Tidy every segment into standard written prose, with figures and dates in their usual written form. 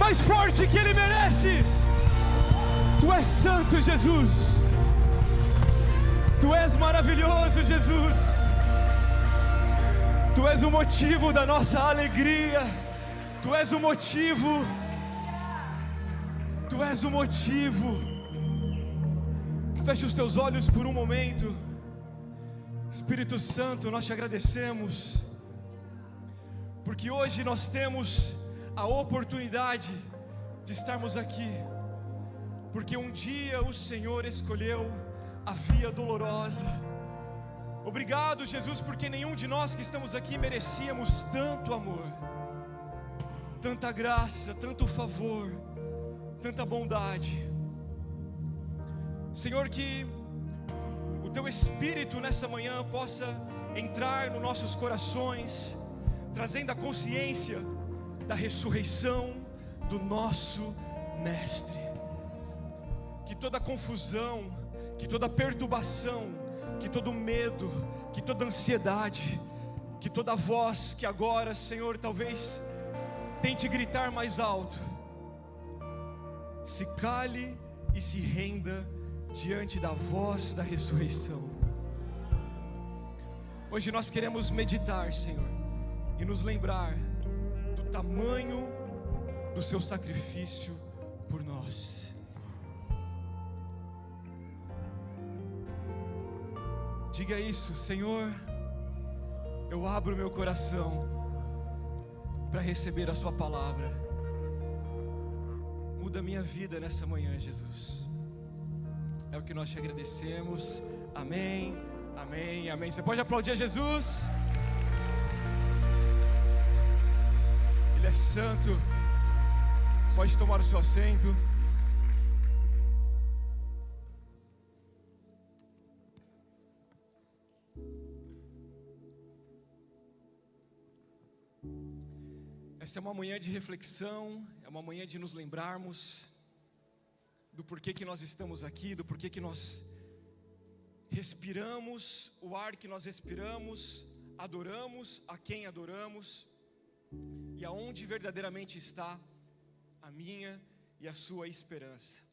mais forte que Ele merece. Tu és santo, Jesus. Tu és maravilhoso, Jesus. Tu és o motivo da nossa alegria. Tu és o motivo. Tu és o motivo. Feche os teus olhos por um momento. Espírito Santo, nós te agradecemos, porque hoje nós temos a oportunidade de estarmos aqui, porque um dia o Senhor escolheu a via dolorosa. Obrigado, Jesus, porque nenhum de nós que estamos aqui merecíamos tanto amor, tanta graça, tanto favor, tanta bondade. Senhor, que o Teu Espírito nessa manhã possa entrar nos nossos corações, trazendo a consciência da ressurreição do nosso Mestre. Que toda confusão, que toda perturbação, que todo medo, que toda ansiedade, que toda voz que agora, Senhor, talvez tente gritar mais alto, se cale e se renda diante da voz da ressurreição. Hoje nós queremos meditar, Senhor, e nos lembrar do tamanho do Seu sacrifício por nós. Diga isso: Senhor, eu abro meu coração para receber a Sua palavra. Muda minha vida nessa manhã, Jesus. É o que nós te agradecemos. Amém, amém, amém. Você pode aplaudir a Jesus? Ele é santo. Pode tomar o seu assento. Essa é uma manhã de reflexão, é uma manhã de nos lembrarmos do porquê que nós estamos aqui, do porquê que nós respiramos o ar que nós respiramos, adoramos a quem adoramos e aonde verdadeiramente está a minha e a sua esperança.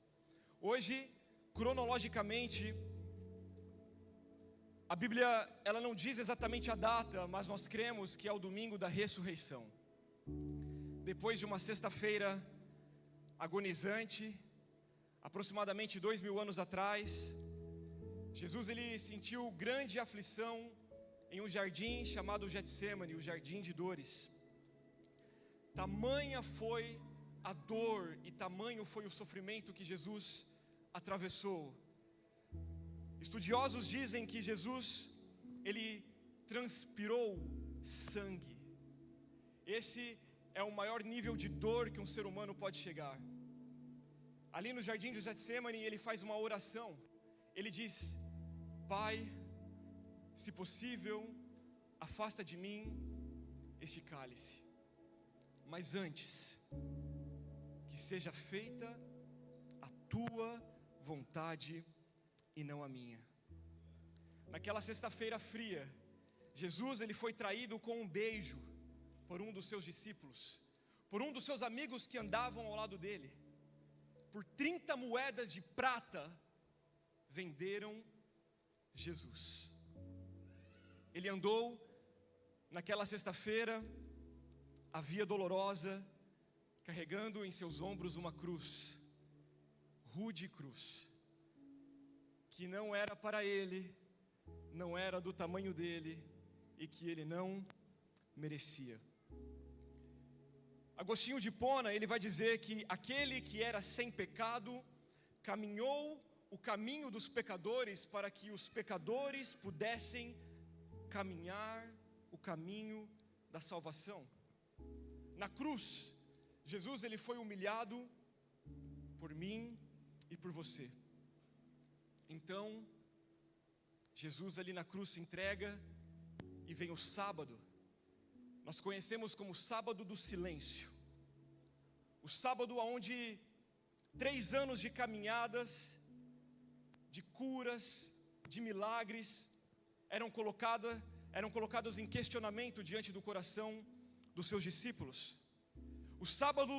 Hoje, cronologicamente, a Bíblia ela não diz exatamente a data, mas nós cremos que é o domingo da ressurreição. Depois de uma sexta-feira agonizante, aproximadamente 2000 anos atrás, Jesus ele sentiu grande aflição em um jardim chamado Getsêmani, o jardim de dores. Tamanha foi a dor e tamanho foi o sofrimento que Jesus atravessou. Estudiosos dizem que Jesus ele transpirou sangue. Esse é o maior nível de dor que um ser humano pode chegar. Ali no jardim de Getsêmani, ele faz uma oração. Ele diz: Pai, se possível, afasta de mim este cálice, mas antes, que seja feita a tua vontade e não a minha. Naquela sexta-feira fria, Jesus ele foi traído com um beijo por um dos seus discípulos, por um dos seus amigos que andavam ao lado dele. Por 30 moedas de prata, venderam Jesus. Ele andou naquela sexta-feira, a via dolorosa, carregando em seus ombros uma cruz, rude cruz, que não era para ele, não era do tamanho dele e que ele não merecia. Agostinho de Hipona, ele vai dizer que aquele que era sem pecado caminhou o caminho dos pecadores para que os pecadores pudessem caminhar o caminho da salvação. Na cruz, Jesus ele foi humilhado por mim e por você. Então, Jesus ali na cruz se entrega e vem o sábado. Nós conhecemos como sábado do silêncio. O sábado onde 3 anos de caminhadas, de curas, de milagres, eram colocados em questionamento diante do coração dos seus discípulos. O sábado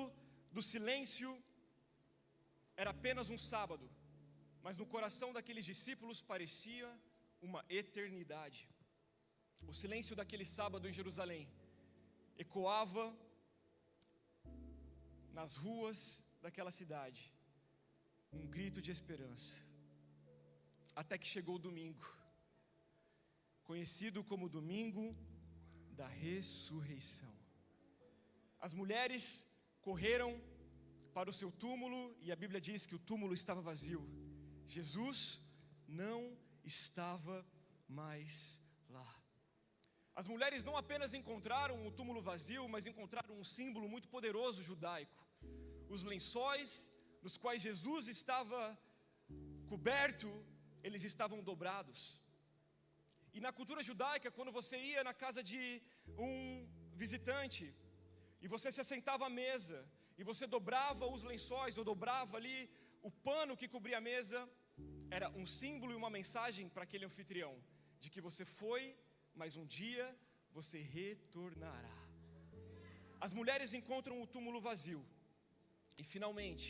do silêncio era apenas um sábado, mas no coração daqueles discípulos parecia uma eternidade. O silêncio daquele sábado em Jerusalém ecoava nas ruas daquela cidade um grito de esperança. Até que chegou o domingo, conhecido como Domingo da Ressurreição. As mulheres correram para o seu túmulo e a Bíblia diz que o túmulo estava vazio. Jesus não estava mais lá. As mulheres não apenas encontraram o túmulo vazio, mas encontraram um símbolo muito poderoso judaico. Os lençóis nos quais Jesus estava coberto, eles estavam dobrados. E na cultura judaica, quando você ia na casa de um visitante, e você se assentava à mesa, e você dobrava os lençóis, ou dobrava ali o pano que cobria a mesa, era um símbolo e uma mensagem para aquele anfitrião, de que você foi, mas um dia você retornará. As mulheres encontram o túmulo vazio, e finalmente,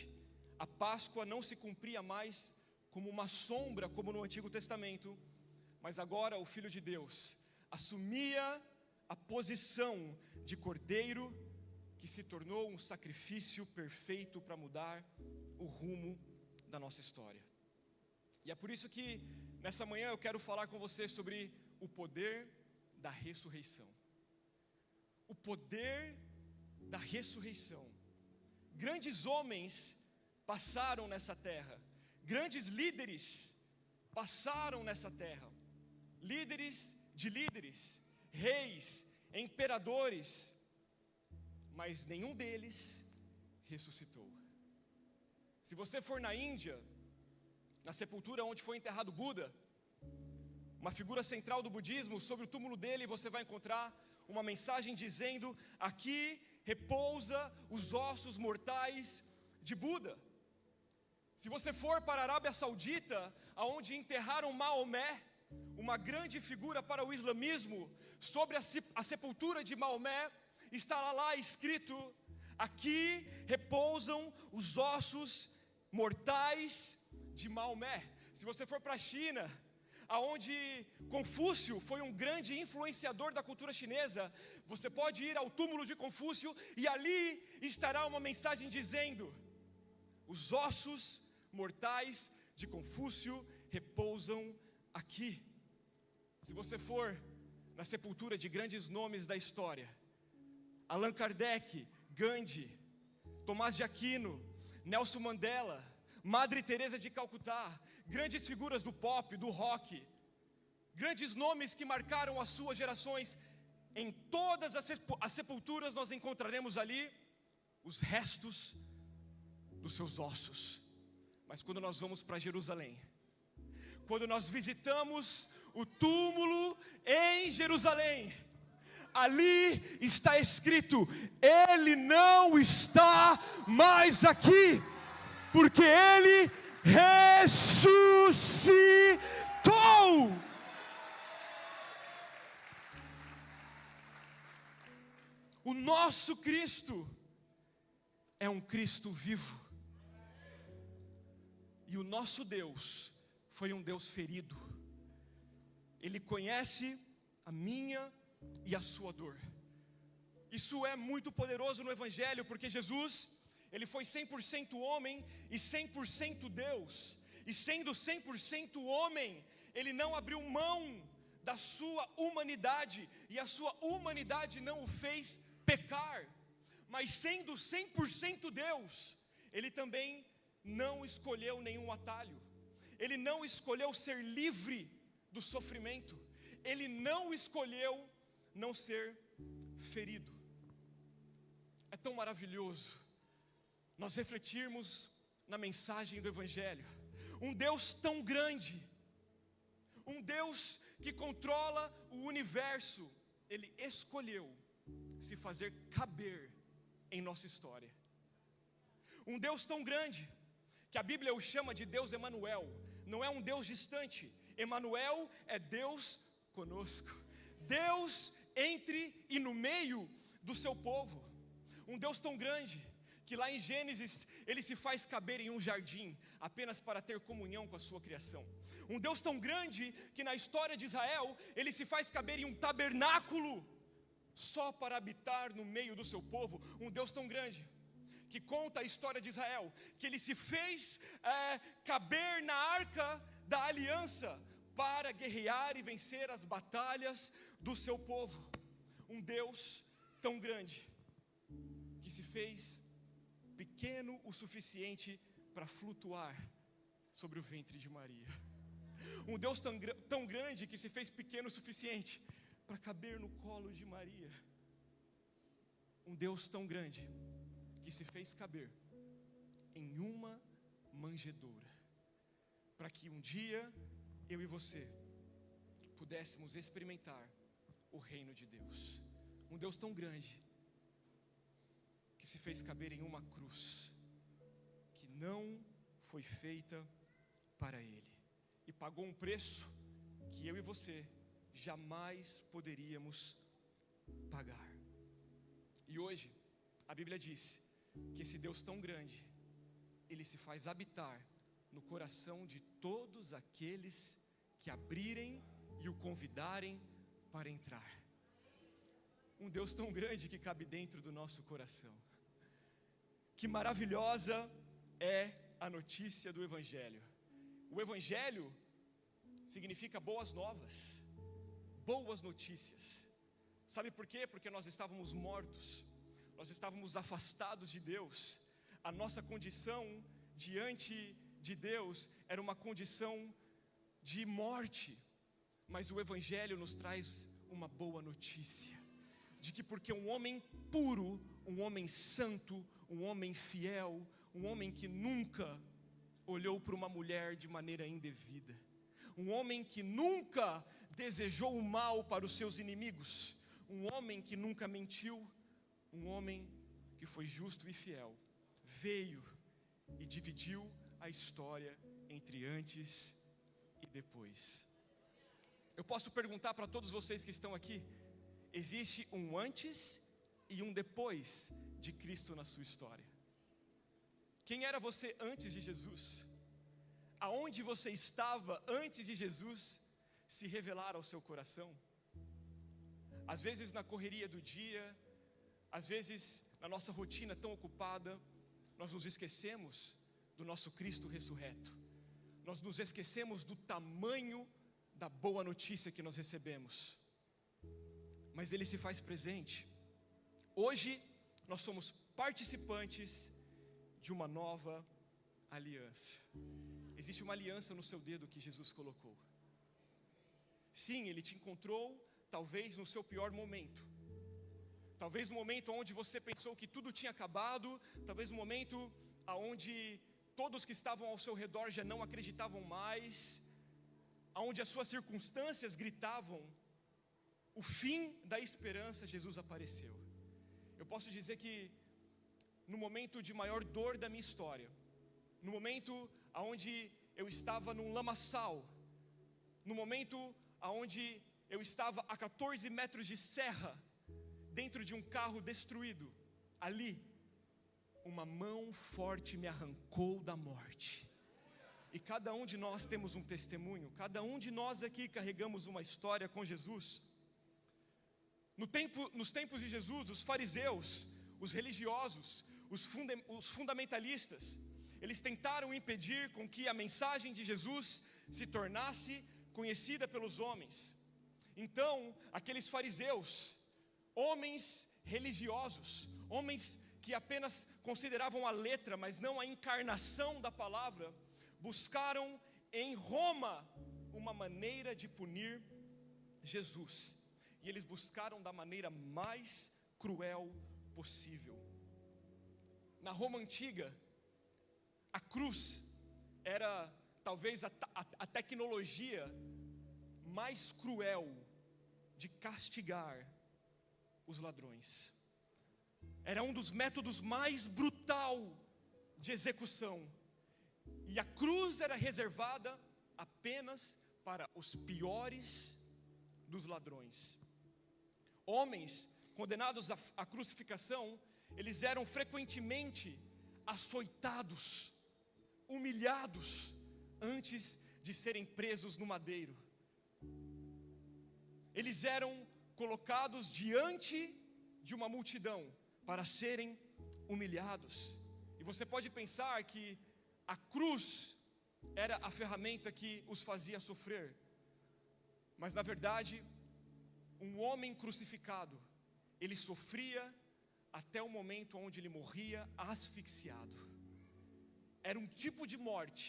a Páscoa não se cumpria mais como uma sombra, como no Antigo Testamento, mas agora o Filho de Deus assumia a posição de cordeiro, que se tornou um sacrifício perfeito para mudar o rumo da nossa história. E é por isso que nessa manhã eu quero falar com você sobre o poder da ressurreição. O poder da ressurreição. Grandes homens passaram nessa terra, grandes líderes passaram nessa terra, líderes de líderes, reis, imperadores, mas nenhum deles ressuscitou. Se você for na Índia, na sepultura onde foi enterrado Buda, uma figura central do budismo, sobre o túmulo dele você vai encontrar uma mensagem dizendo: aqui repousa os ossos mortais de Buda. Se você for para a Arábia Saudita, aonde enterraram Maomé, uma grande figura para o islamismo, sobre a sepultura de Maomé, está lá escrito: aqui repousam os ossos mortais de Maomé. Se você for para a China, aonde Confúcio foi um grande influenciador da cultura chinesa, você pode ir ao túmulo de Confúcio e ali estará uma mensagem dizendo: os ossos mortais de Confúcio repousam aqui. Se você for na sepultura de grandes nomes da história, Allan Kardec, Gandhi, Tomás de Aquino, Nelson Mandela, Madre Teresa de Calcutá, grandes figuras do pop, do rock, grandes nomes que marcaram as suas gerações, em todas as sepulturas nós encontraremos ali os restos dos seus ossos. Mas quando nós vamos para Jerusalém, quando nós visitamos o túmulo em Jerusalém, ali está escrito: ele não está mais aqui, porque ele ressuscitou. O nosso Cristo é um Cristo vivo. E o nosso Deus foi um Deus ferido. Ele conhece a minha e a sua dor. Isso é muito poderoso no Evangelho, porque Jesus, ele foi 100% homem e 100% Deus. E sendo 100% homem, ele não abriu mão da sua humanidade, e a sua humanidade não o fez pecar. Mas sendo 100% Deus, ele também não escolheu nenhum atalho. Ele não escolheu ser livre do sofrimento. Ele não escolheu não ser ferido. É tão maravilhoso nós refletirmos na mensagem do Evangelho. Um Deus tão grande, um Deus que controla o universo, ele escolheu se fazer caber em nossa história. Um Deus tão grande que a Bíblia o chama de Deus Emanuel. Não é um Deus distante. Emanuel é Deus conosco. Deus entre e no meio do seu povo. Um Deus tão grande que lá em Gênesis ele se faz caber em um jardim, apenas para ter comunhão com a sua criação. Um Deus tão grande que na história de Israel ele se faz caber em um tabernáculo, só para habitar no meio do seu povo. Um Deus tão grande que conta a história de Israel, que ele se fez caber na arca da aliança, para guerrear e vencer as batalhas do seu povo. Um Deus tão grande, que se fez pequeno o suficiente para flutuar sobre o ventre de Maria. Um Deus tão grande, que se fez pequeno o suficiente para caber no colo de Maria. Um Deus tão grande, que se fez caber em uma manjedoura, para que um dia eu e você pudéssemos experimentar o reino de Deus. Um Deus tão grande, que se fez caber em uma cruz, que não foi feita para Ele, e pagou um preço que eu e você jamais poderíamos pagar. E hoje, a Bíblia diz que esse Deus tão grande, Ele se faz habitar no coração de todos aqueles que abrirem e o convidarem para entrar. Um Deus tão grande que cabe dentro do nosso coração. Que maravilhosa é a notícia do Evangelho. O Evangelho significa boas novas, boas notícias. Sabe por quê? Porque nós estávamos mortos, nós estávamos afastados de Deus. A nossa condição diante de Deus era uma condição de morte. Mas o Evangelho nos traz uma boa notícia, de que porque um homem puro, um homem santo, um homem fiel, um homem que nunca olhou para uma mulher de maneira indevida, um homem que nunca desejou o mal para os seus inimigos, um homem que nunca mentiu, um homem que foi justo e fiel, veio e dividiu a história entre antes e depois. Eu posso perguntar para todos vocês que estão aqui: existe um antes e um depois de Cristo na sua história? Quem era você antes de Jesus? Aonde você estava antes de Jesus se revelar ao seu coração? Às vezes na correria do dia, às vezes na nossa rotina tão ocupada, nós nos esquecemos do nosso Cristo ressurreto. Nós nos esquecemos do tamanho da boa notícia que nós recebemos. Mas Ele se faz presente. Hoje nós somos participantes de uma nova aliança. Existe uma aliança no seu dedo que Jesus colocou. Sim, Ele te encontrou talvez no seu pior momento. Talvez no momento onde você pensou que tudo tinha acabado. Talvez no momento onde todos que estavam ao seu redor já não acreditavam mais, onde as suas circunstâncias gritavam o fim da esperança. Jesus apareceu. Eu posso dizer que no momento de maior dor da minha história, no momento onde eu estava num lamaçal, no momento onde eu estava a 14 metros de serra, dentro de um carro destruído, ali, uma mão forte me arrancou da morte. E cada um de nós temos um testemunho, cada um de nós aqui carregamos uma história com Jesus. Nos tempos de Jesus, os fariseus, os religiosos, os fundamentalistas, eles tentaram impedir com que a mensagem de Jesus se tornasse conhecida pelos homens. Então, aqueles fariseus, homens religiosos, homens que apenas consideravam a letra, mas não a encarnação da palavra, buscaram em Roma uma maneira de punir Jesus. E eles buscaram da maneira mais cruel possível. Na Roma antiga, a cruz era talvez a tecnologia mais cruel de castigar os ladrões. Era um dos métodos mais brutal de execução. E a cruz era reservada apenas para os piores dos ladrões. Homens condenados à crucificação, eles eram frequentemente açoitados, humilhados, antes de serem presos no madeiro. Eles eram colocados diante de uma multidão para serem humilhados. E você pode pensar que a cruz era a ferramenta que os fazia sofrer, mas na verdade, um homem crucificado, ele sofria até o momento onde ele morria asfixiado. Era um tipo de morte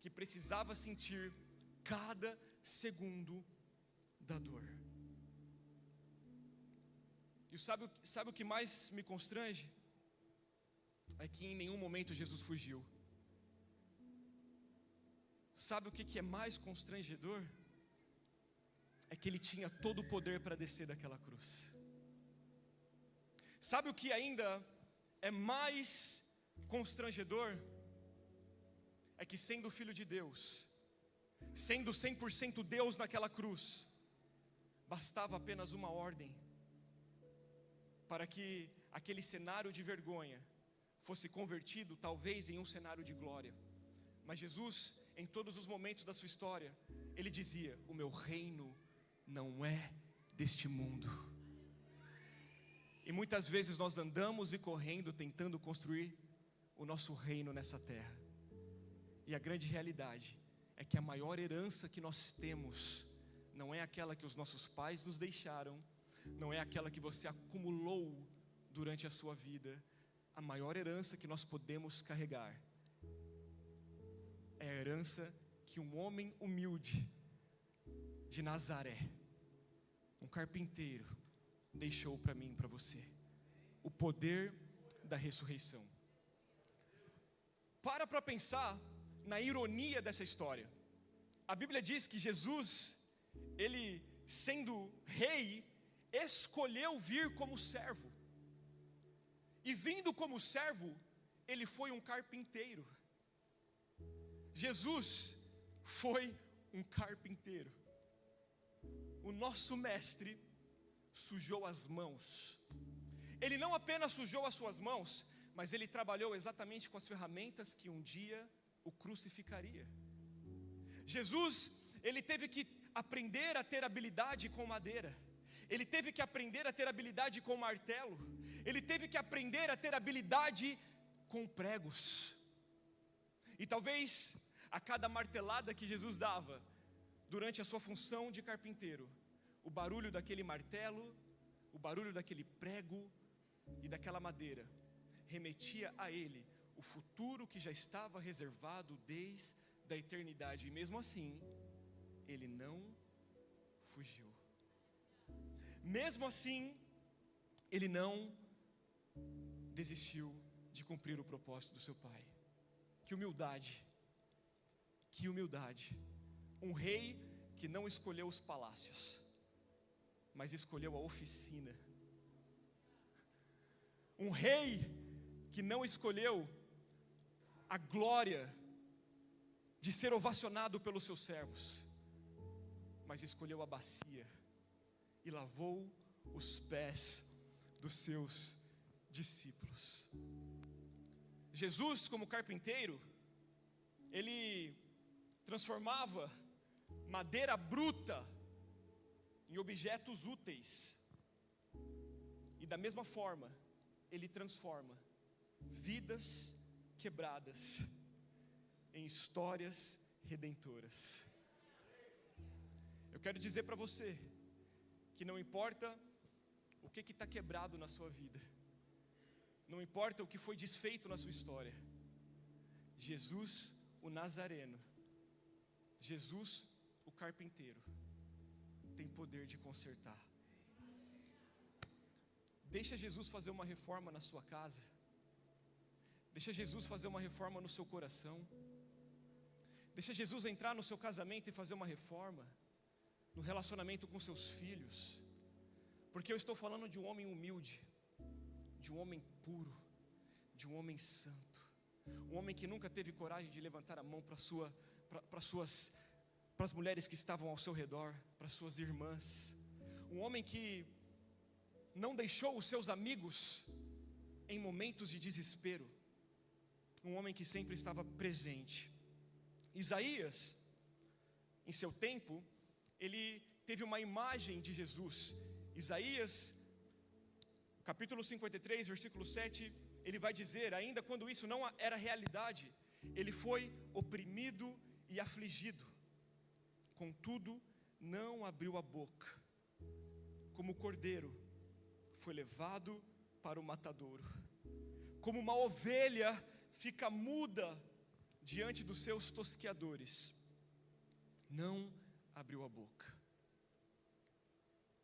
que precisava sentir cada segundo da dor. E sabe o que mais me constrange? É que em nenhum momento Jesus fugiu. Sabe o que é mais constrangedor? É que ele tinha todo o poder para descer daquela cruz. Sabe o que ainda é mais constrangedor? É que sendo filho de Deus, sendo 100% Deus naquela cruz, bastava apenas uma ordem para que aquele cenário de vergonha fosse convertido talvez em um cenário de glória. Mas Jesus, em todos os momentos da sua história, ele dizia: o meu reino não é deste mundo. E muitas vezes nós andamos e correndo tentando construir o nosso reino nessa terra. E a grande realidade é que a maior herança que nós temos não é aquela que os nossos pais nos deixaram, não é aquela que você acumulou durante a sua vida. A maior herança que nós podemos carregar é a herança que um homem humilde de Nazaré, um carpinteiro, deixou para mim e para você: o poder da ressurreição. Para pensar na ironia dessa história. A Bíblia diz que Jesus, ele sendo rei, escolheu vir como servo. E vindo como servo, ele foi um carpinteiro. Jesus foi um carpinteiro. O nosso mestre sujou as mãos. Ele não apenas sujou as suas mãos, mas ele trabalhou exatamente com as ferramentas que um dia o crucificaria. Jesus, ele teve que aprender a ter habilidade com madeira. Ele teve que aprender a ter habilidade com martelo. Ele teve que aprender a ter habilidade com pregos. E talvez a cada martelada que Jesus dava durante a sua função de carpinteiro, o barulho daquele martelo, o barulho daquele prego e daquela madeira remetia a ele o futuro que já estava reservado desde a eternidade. E mesmo assim, ele não fugiu. Mesmo assim, ele não desistiu de cumprir o propósito do seu pai. Que humildade, que humildade. Um rei que não escolheu os palácios, mas escolheu a oficina. Um rei que não escolheu a glória de ser ovacionado pelos seus servos, mas escolheu a bacia e lavou os pés dos seus discípulos. Jesus, como carpinteiro, ele transformava madeira bruta em objetos úteis. E da mesma forma, ele transforma vidas quebradas em histórias redentoras. Eu quero dizer para você que não importa o que está quebrado na sua vida, não importa o que foi desfeito na sua história, Jesus, o Nazareno, Jesus, o carpinteiro, tem poder de consertar. Deixa Jesus fazer uma reforma na sua casa. Deixa Jesus fazer uma reforma no seu coração. Deixa Jesus entrar no seu casamento e fazer uma reforma no relacionamento com seus filhos. Porque eu estou falando de um homem humilde, de um homem puro, de um homem santo, um homem que nunca teve coragem de levantar a mão para as mulheres que estavam ao seu redor, para suas irmãs, um homem que não deixou os seus amigos em momentos de desespero, um homem que sempre estava presente. Isaías, em seu tempo, ele teve uma imagem de Jesus. Isaías, capítulo 53, versículo 7, ele vai dizer, ainda quando isso não era realidade, ele foi oprimido e afligido, contudo não abriu a boca. Como cordeiro foi levado para o matadouro, como uma ovelha fica muda diante dos seus tosqueadores, não abriu a boca.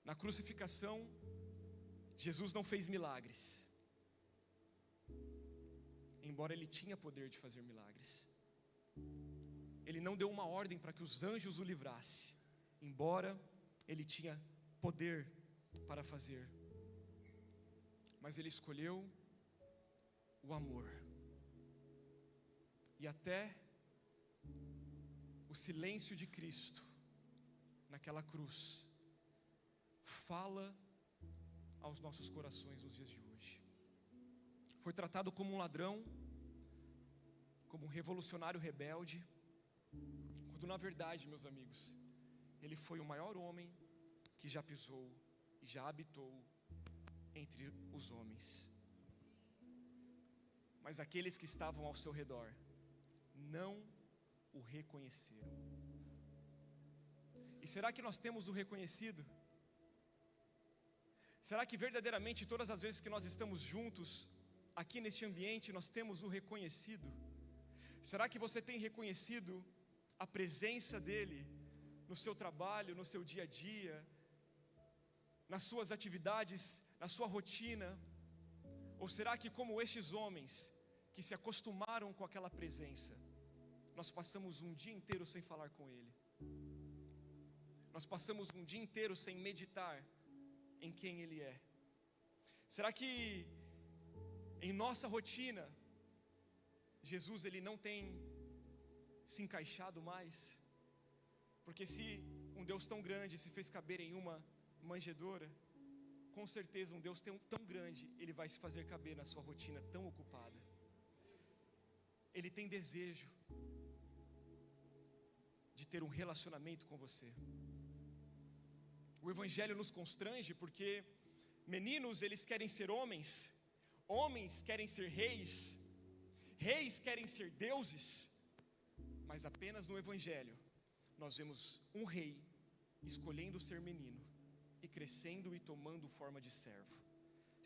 Na crucificação, Jesus não fez milagres, embora ele tinha poder de fazer milagres. Ele não deu uma ordem para que os anjos o livrassem, embora ele tinha poder para fazer. Mas ele escolheu o amor. E até o silêncio de Cristo naquela cruz fala aos nossos corações nos dias de hoje. Foi tratado como um ladrão, como um revolucionário rebelde, quando na verdade, meus amigos, ele foi o maior homem que já pisou e já habitou entre os homens. Mas aqueles que estavam ao seu redor não o reconheceram. E será que nós temos o reconhecido? Será que verdadeiramente todas as vezes que nós estamos juntos aqui neste ambiente nós temos o reconhecido? Será que você tem reconhecido a presença dele no seu trabalho, no seu dia a dia, nas suas atividades, na sua rotina? Ou será que, como estes homens que se acostumaram com aquela presença, nós passamos um dia inteiro sem falar com ele? Nós passamos um dia inteiro sem meditar em quem ele é? Será que em nossa rotina Jesus ele não tem se encaixado mais? Porque se um Deus tão grande se fez caber em uma manjedoura, com certeza um Deus tão grande, ele vai se fazer caber na sua rotina tão ocupada. Ele tem desejo de ter um relacionamento com você. O Evangelho nos constrange porque meninos eles querem ser homens, homens querem ser reis, reis querem ser deuses, mas apenas no Evangelho nós vemos um rei escolhendo ser menino e crescendo e tomando forma de servo.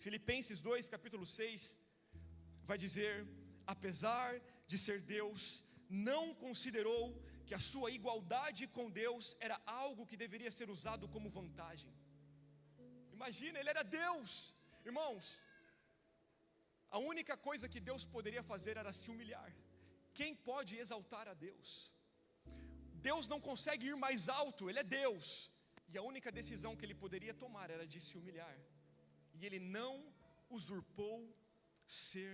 Filipenses 2, capítulo 6, vai dizer: apesar de ser Deus, não considerou que a sua igualdade com Deus era algo que deveria ser usado como vantagem. Imagina, ele era Deus. Irmãos, a única coisa que Deus poderia fazer era se humilhar. Quem pode exaltar a Deus? Deus não consegue ir mais alto, ele é Deus. E a única decisão que ele poderia tomar era de se humilhar. E ele não usurpou ser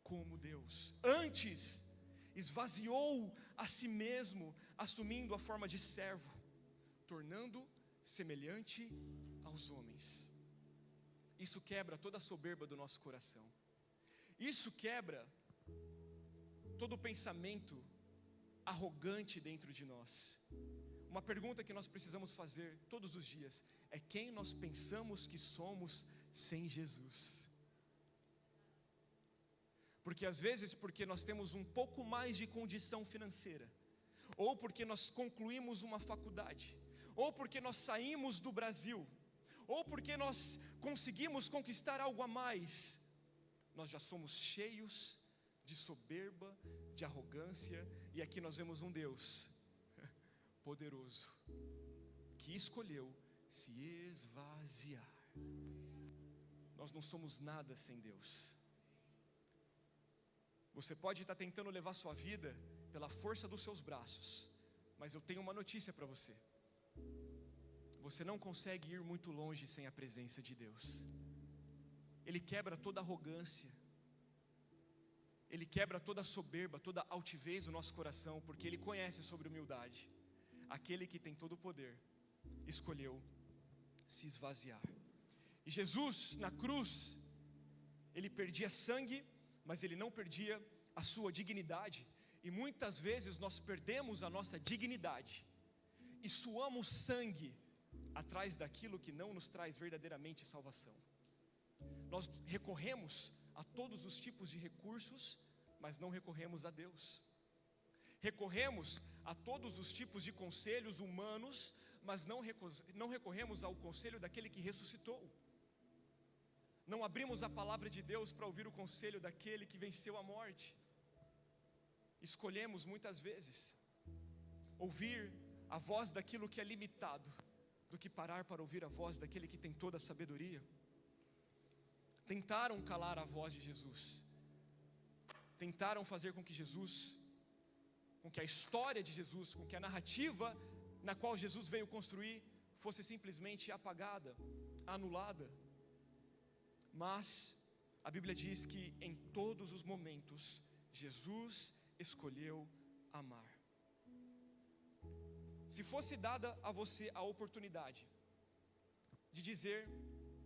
como Deus. Antes, esvaziou a si mesmo, assumindo a forma de servo, tornando semelhante aos homens. Isso quebra toda a soberba do nosso coração. Isso quebra todo o pensamento arrogante dentro de nós. Uma pergunta que nós precisamos fazer todos os dias é: quem nós pensamos que somos sem Jesus? Porque às vezes, porque nós temos um pouco mais de condição financeira, ou porque nós concluímos uma faculdade, ou porque nós saímos do Brasil, ou porque nós conseguimos conquistar algo a mais, nós já somos cheios de soberba, de arrogância. E aqui nós vemos um Deus poderoso que escolheu se esvaziar. Nós não somos nada sem Deus. Você pode estar tentando levar sua vida pela força dos seus braços, mas eu tenho uma notícia para você: você não consegue ir muito longe sem a presença de Deus. Ele quebra toda arrogância, ele quebra toda soberba, toda altivez do nosso coração, porque ele conhece sobre humildade. Aquele que tem todo o poder escolheu se esvaziar. E Jesus na cruz, ele perdia sangue, mas ele não perdia a sua dignidade. E muitas vezes nós perdemos a nossa dignidade e suamos sangue atrás daquilo que não nos traz verdadeiramente salvação. Nós recorremos a todos os tipos de recursos, mas não recorremos a Deus. Recorremos a todos os tipos de conselhos humanos, mas não recorremos ao conselho daquele que ressuscitou. Não abrimos a palavra de Deus para ouvir o conselho daquele que venceu a morte. Escolhemos muitas vezes ouvir a voz daquilo que é limitado, do que parar para ouvir a voz daquele que tem toda a sabedoria. Tentaram calar a voz de Jesus, tentaram fazer com que Jesus, com que a história de Jesus, com que a narrativa na qual Jesus veio construir fosse simplesmente apagada, anulada. Mas a Bíblia diz que em todos os momentos Jesus escolheu amar. Se fosse dada a você a oportunidade de dizer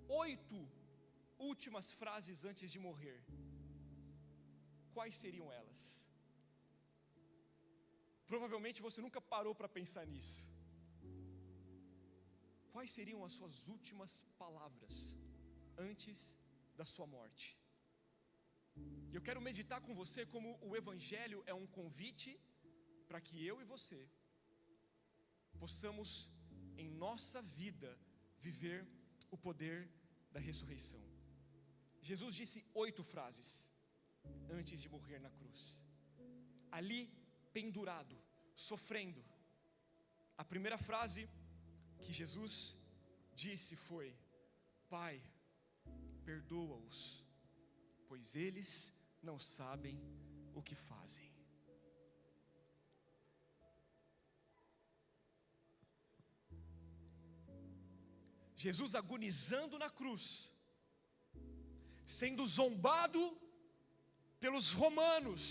8 últimas frases antes de morrer, quais seriam elas? Provavelmente você nunca parou para pensar nisso. Quais seriam as suas últimas palavras antes da sua morte? E eu quero meditar com você como o Evangelho é um convite para que eu e você possamos em nossa vida viver o poder da ressurreição. Jesus disse 8 frases antes de morrer na cruz, ali pendurado, sofrendo. A primeira frase que Jesus disse foi: Pai, perdoa-os, pois eles não sabem o que fazem. Jesus agonizando na cruz, sendo zombado pelos romanos,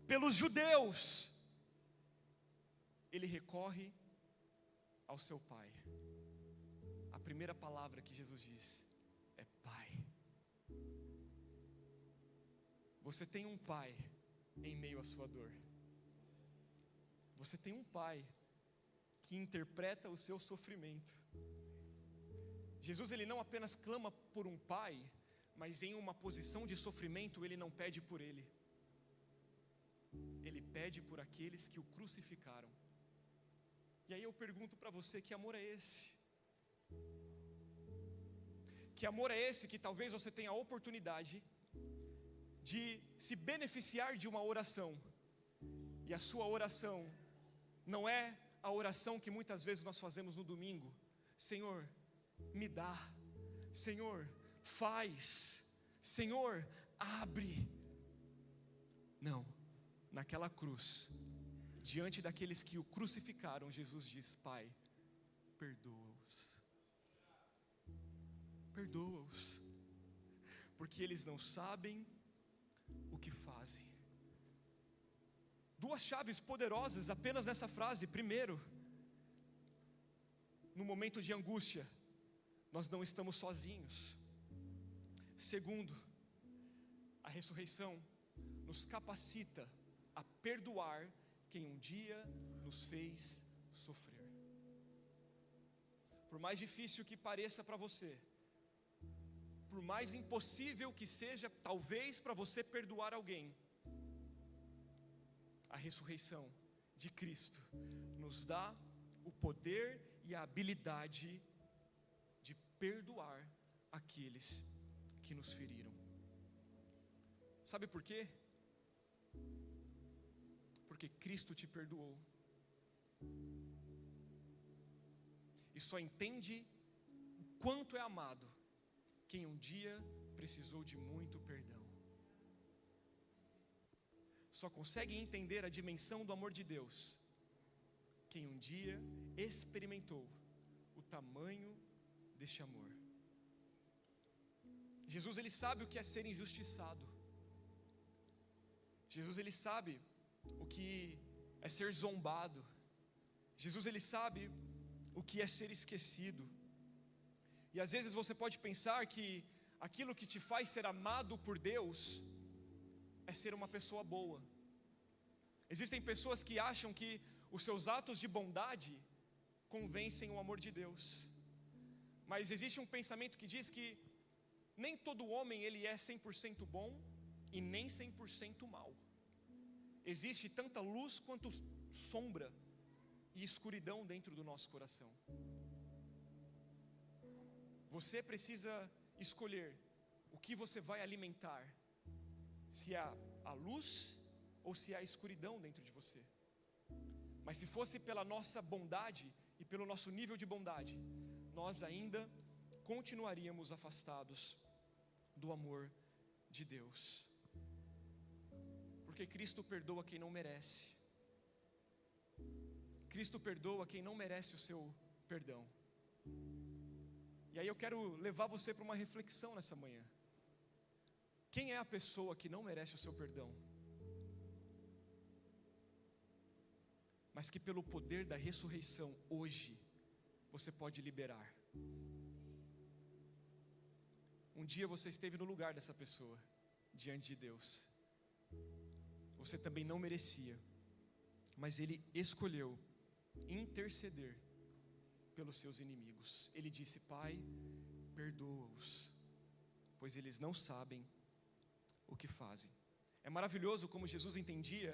pelos judeus, ele recorre ao seu Pai. A primeira palavra que Jesus diz é Pai. Você tem um Pai em meio à sua dor. Você tem um Pai que interpreta o seu sofrimento. Jesus, ele não apenas clama por um Pai, mas em uma posição de sofrimento ele não pede por ele. Ele pede por aqueles que o crucificaram. E aí eu pergunto para você, que amor é esse? Que amor é esse que talvez você tenha a oportunidade de se beneficiar de uma oração, e a sua oração não é a oração que muitas vezes nós fazemos no domingo: Senhor, me dá, Senhor, faz, Senhor, abre. Não, naquela cruz, diante daqueles que o crucificaram, Jesus diz: Pai, perdoa-os, perdoa-os, porque eles não sabem o que fazem. 2 chaves poderosas apenas nessa frase. Primeiro, no momento de angústia, nós não estamos sozinhos. Segundo, a ressurreição nos capacita a perdoar quem um dia nos fez sofrer. Por mais difícil que pareça para você, por mais impossível que seja talvez para você perdoar alguém, a ressurreição de Cristo nos dá o poder e a habilidade de perdoar aqueles que nos feriram. Sabe por quê? Porque Cristo te perdoou. E só entende o quanto é amado quem um dia precisou de muito perdão. Só consegue entender a dimensão do amor de Deus quem um dia experimentou o tamanho deste amor. Jesus, ele sabe o que é ser injustiçado. Jesus, ele sabe o que é ser zombado. Jesus, ele sabe o que é ser esquecido. E às vezes você pode pensar que aquilo que te faz ser amado por Deus é ser uma pessoa boa. Existem pessoas que acham que os seus atos de bondade convencem o amor de Deus. Mas existe um pensamento que diz que nem todo homem ele é 100% bom e nem 100% mal. Existe tanta luz quanto sombra e escuridão dentro do nosso coração. Você precisa escolher o que você vai alimentar, se é a luz ou se é a escuridão dentro de você. Mas se fosse pela nossa bondade e pelo nosso nível de bondade, nós ainda continuaríamos afastados do amor de Deus. Porque Cristo perdoa quem não merece. Cristo perdoa quem não merece o seu perdão. E aí eu quero levar você para uma reflexão nessa manhã. Quem é a pessoa que não merece o seu perdão, mas que pelo poder da ressurreição hoje você pode liberar? Um dia você esteve no lugar dessa pessoa, diante de Deus. Você também não merecia, mas Ele escolheu interceder pelos seus inimigos. Ele disse: Pai, perdoa-os, pois eles não sabem o que fazem. É maravilhoso como Jesus entendia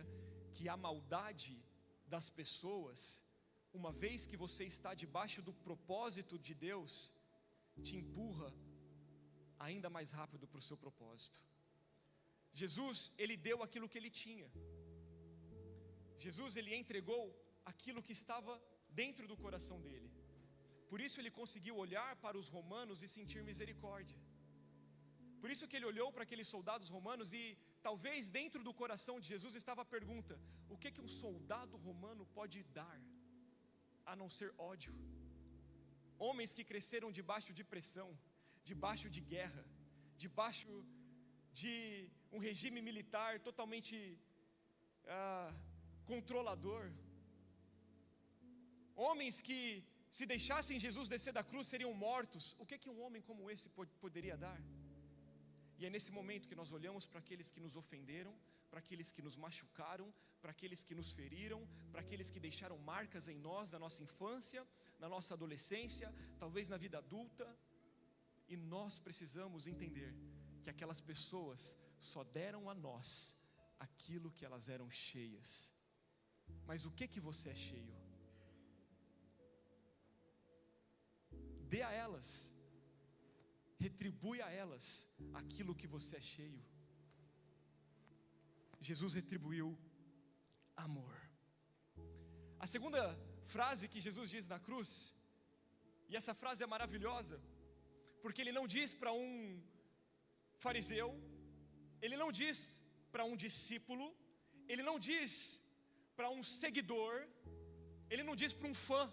que a maldade das pessoas, uma vez que você está debaixo do propósito de Deus, te empurra ainda mais rápido para o seu propósito. Jesus, Ele deu aquilo que Ele tinha. Jesus, Ele entregou aquilo que estava dentro do coração dele. Por isso Ele conseguiu olhar para os romanos e sentir misericórdia. Por isso que Ele olhou para aqueles soldados romanos e talvez dentro do coração de Jesus estava a pergunta: o que um soldado romano pode dar a não ser ódio? Homens que cresceram debaixo de pressão, debaixo de guerra, debaixo de um regime militar totalmente controlador. Homens que, se deixassem Jesus descer da cruz, seriam mortos. O que um homem como esse poderia dar? E é nesse momento que nós olhamos para aqueles que nos ofenderam, para aqueles que nos machucaram, para aqueles que nos feriram, para aqueles que deixaram marcas em nós, na nossa infância, na nossa adolescência, talvez na vida adulta. E nós precisamos entender que aquelas pessoas só deram a nós aquilo que elas eram cheias. Mas o que você é cheio? Dê a elas, retribui a elas aquilo que você é cheio. Jesus retribuiu amor. A segunda frase que Jesus diz na cruz, e essa frase é maravilhosa, porque Ele não diz para um fariseu, Ele não diz para um discípulo, Ele não diz para um seguidor, Ele não diz para um fã,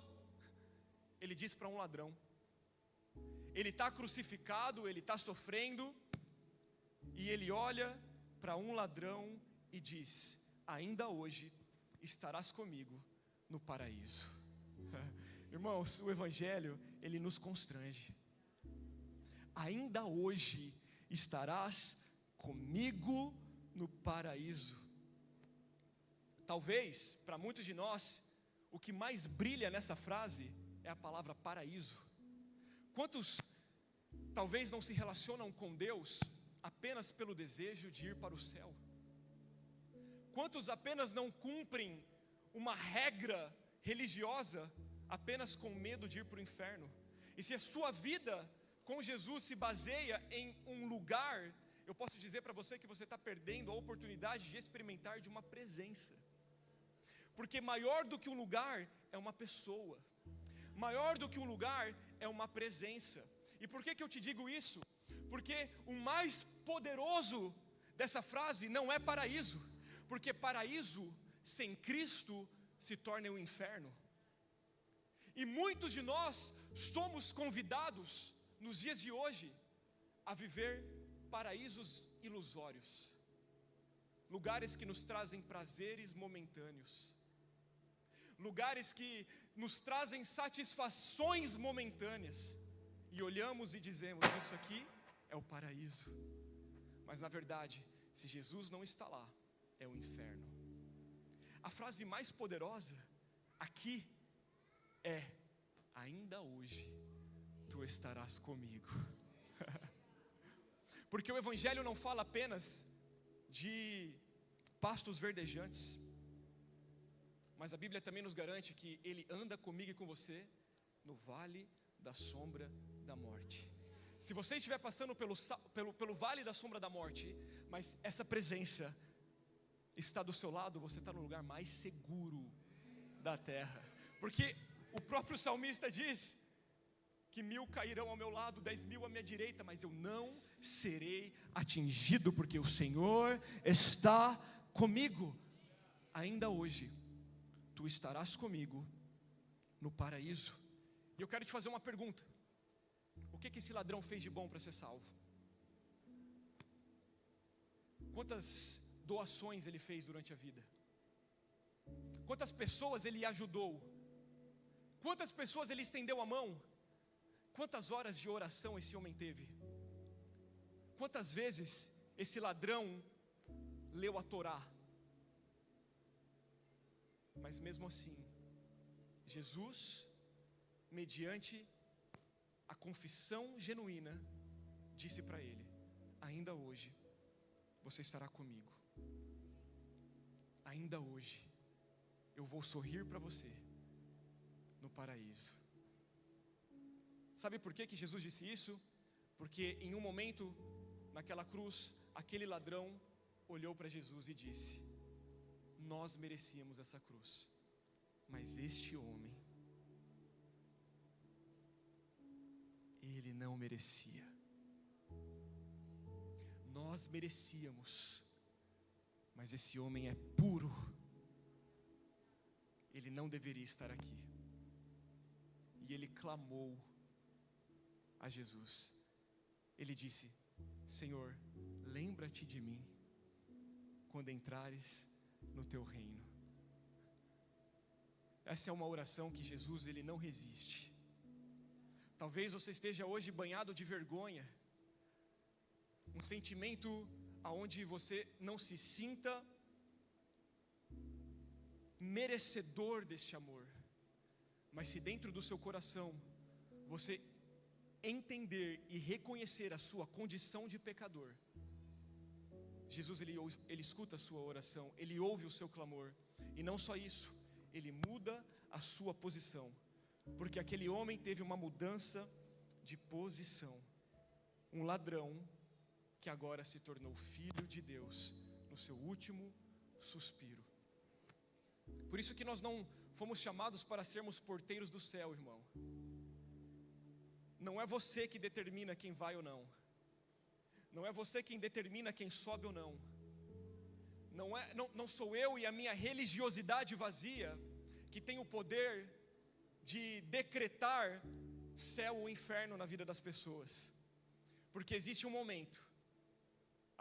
Ele diz para um ladrão. Ele está crucificado, ele está sofrendo, e ele olha para um ladrão e diz: ainda hoje estarás comigo no paraíso. Irmãos, o Evangelho, ele nos constrange. Ainda hoje estarás comigo no paraíso. Talvez, para muitos de nós, o que mais brilha nessa frase é a palavra paraíso. Quantos talvez não se relacionam com Deus apenas pelo desejo de ir para o céu? Quantos apenas não cumprem uma regra religiosa apenas com medo de ir para o inferno? E se a sua vida com Jesus se baseia em um lugar, eu posso dizer para você que você está perdendo a oportunidade de experimentar de uma presença. Porque maior do que um lugar é uma pessoa. Maior do que um lugar é uma presença. E por que eu te digo isso? Porque o mais poderoso dessa frase não é paraíso. Porque paraíso sem Cristo se torna um inferno. E muitos de nós somos convidados nos dias de hoje a viver paraísos ilusórios. Lugares que nos trazem prazeres momentâneos. Lugares que nos trazem satisfações momentâneas. E olhamos e dizemos: isso aqui é o paraíso. Mas na verdade, se Jesus não está lá, é o inferno. A frase mais poderosa aqui é: ainda hoje tu estarás comigo. Porque o Evangelho não fala apenas de pastos verdejantes, mas a Bíblia também nos garante que Ele anda comigo e com você no vale da sombra da morte. Se você estiver passando pelo vale da sombra da morte, mas essa presença está do seu lado, você está no lugar mais seguro da terra. Porque o próprio salmista diz que 1000 cairão ao meu lado, 10.000 à minha direita, mas eu não serei atingido, porque o Senhor está comigo. Ainda hoje tu estarás comigo no paraíso. E eu quero te fazer uma pergunta: o que esse ladrão fez de bom para ser salvo? Quantas doações ele fez durante a vida? Quantas pessoas ele ajudou? Quantas pessoas ele estendeu a mão? Quantas horas de oração esse homem teve? Quantas vezes esse ladrão leu a Torá? Mas mesmo assim, Jesus, mediante a confissão genuína, disse para ele: ainda hoje você estará comigo. Ainda hoje eu vou sorrir para você no paraíso. Sabe por que Jesus disse isso? Porque em um momento, naquela cruz, aquele ladrão olhou para Jesus e disse: nós merecíamos essa cruz, mas este homem, ele não merecia. Nós merecíamos, mas esse homem é puro, ele não deveria estar aqui. E ele clamou a Jesus. Ele disse: Senhor, lembra-te de mim quando entrares no teu reino. Essa é uma oração que Jesus, ele não resiste. Talvez você esteja hoje banhado de vergonha, um sentimento aonde você não se sinta merecedor deste amor. Mas se dentro do seu coração você entender e reconhecer a sua condição de pecador, Jesus ele escuta a sua oração, ele ouve o seu clamor. E não só isso, ele muda a sua posição, porque aquele homem teve uma mudança de posição. Um ladrão que agora se tornou filho de Deus no seu último suspiro. Por isso que nós não fomos chamados para sermos porteiros do céu, irmão. Não é você que determina quem vai ou não. Não é você quem determina quem sobe ou não. Não sou eu e a minha religiosidade vazia que tem o poder de decretar céu ou inferno na vida das pessoas. Porque existe um momento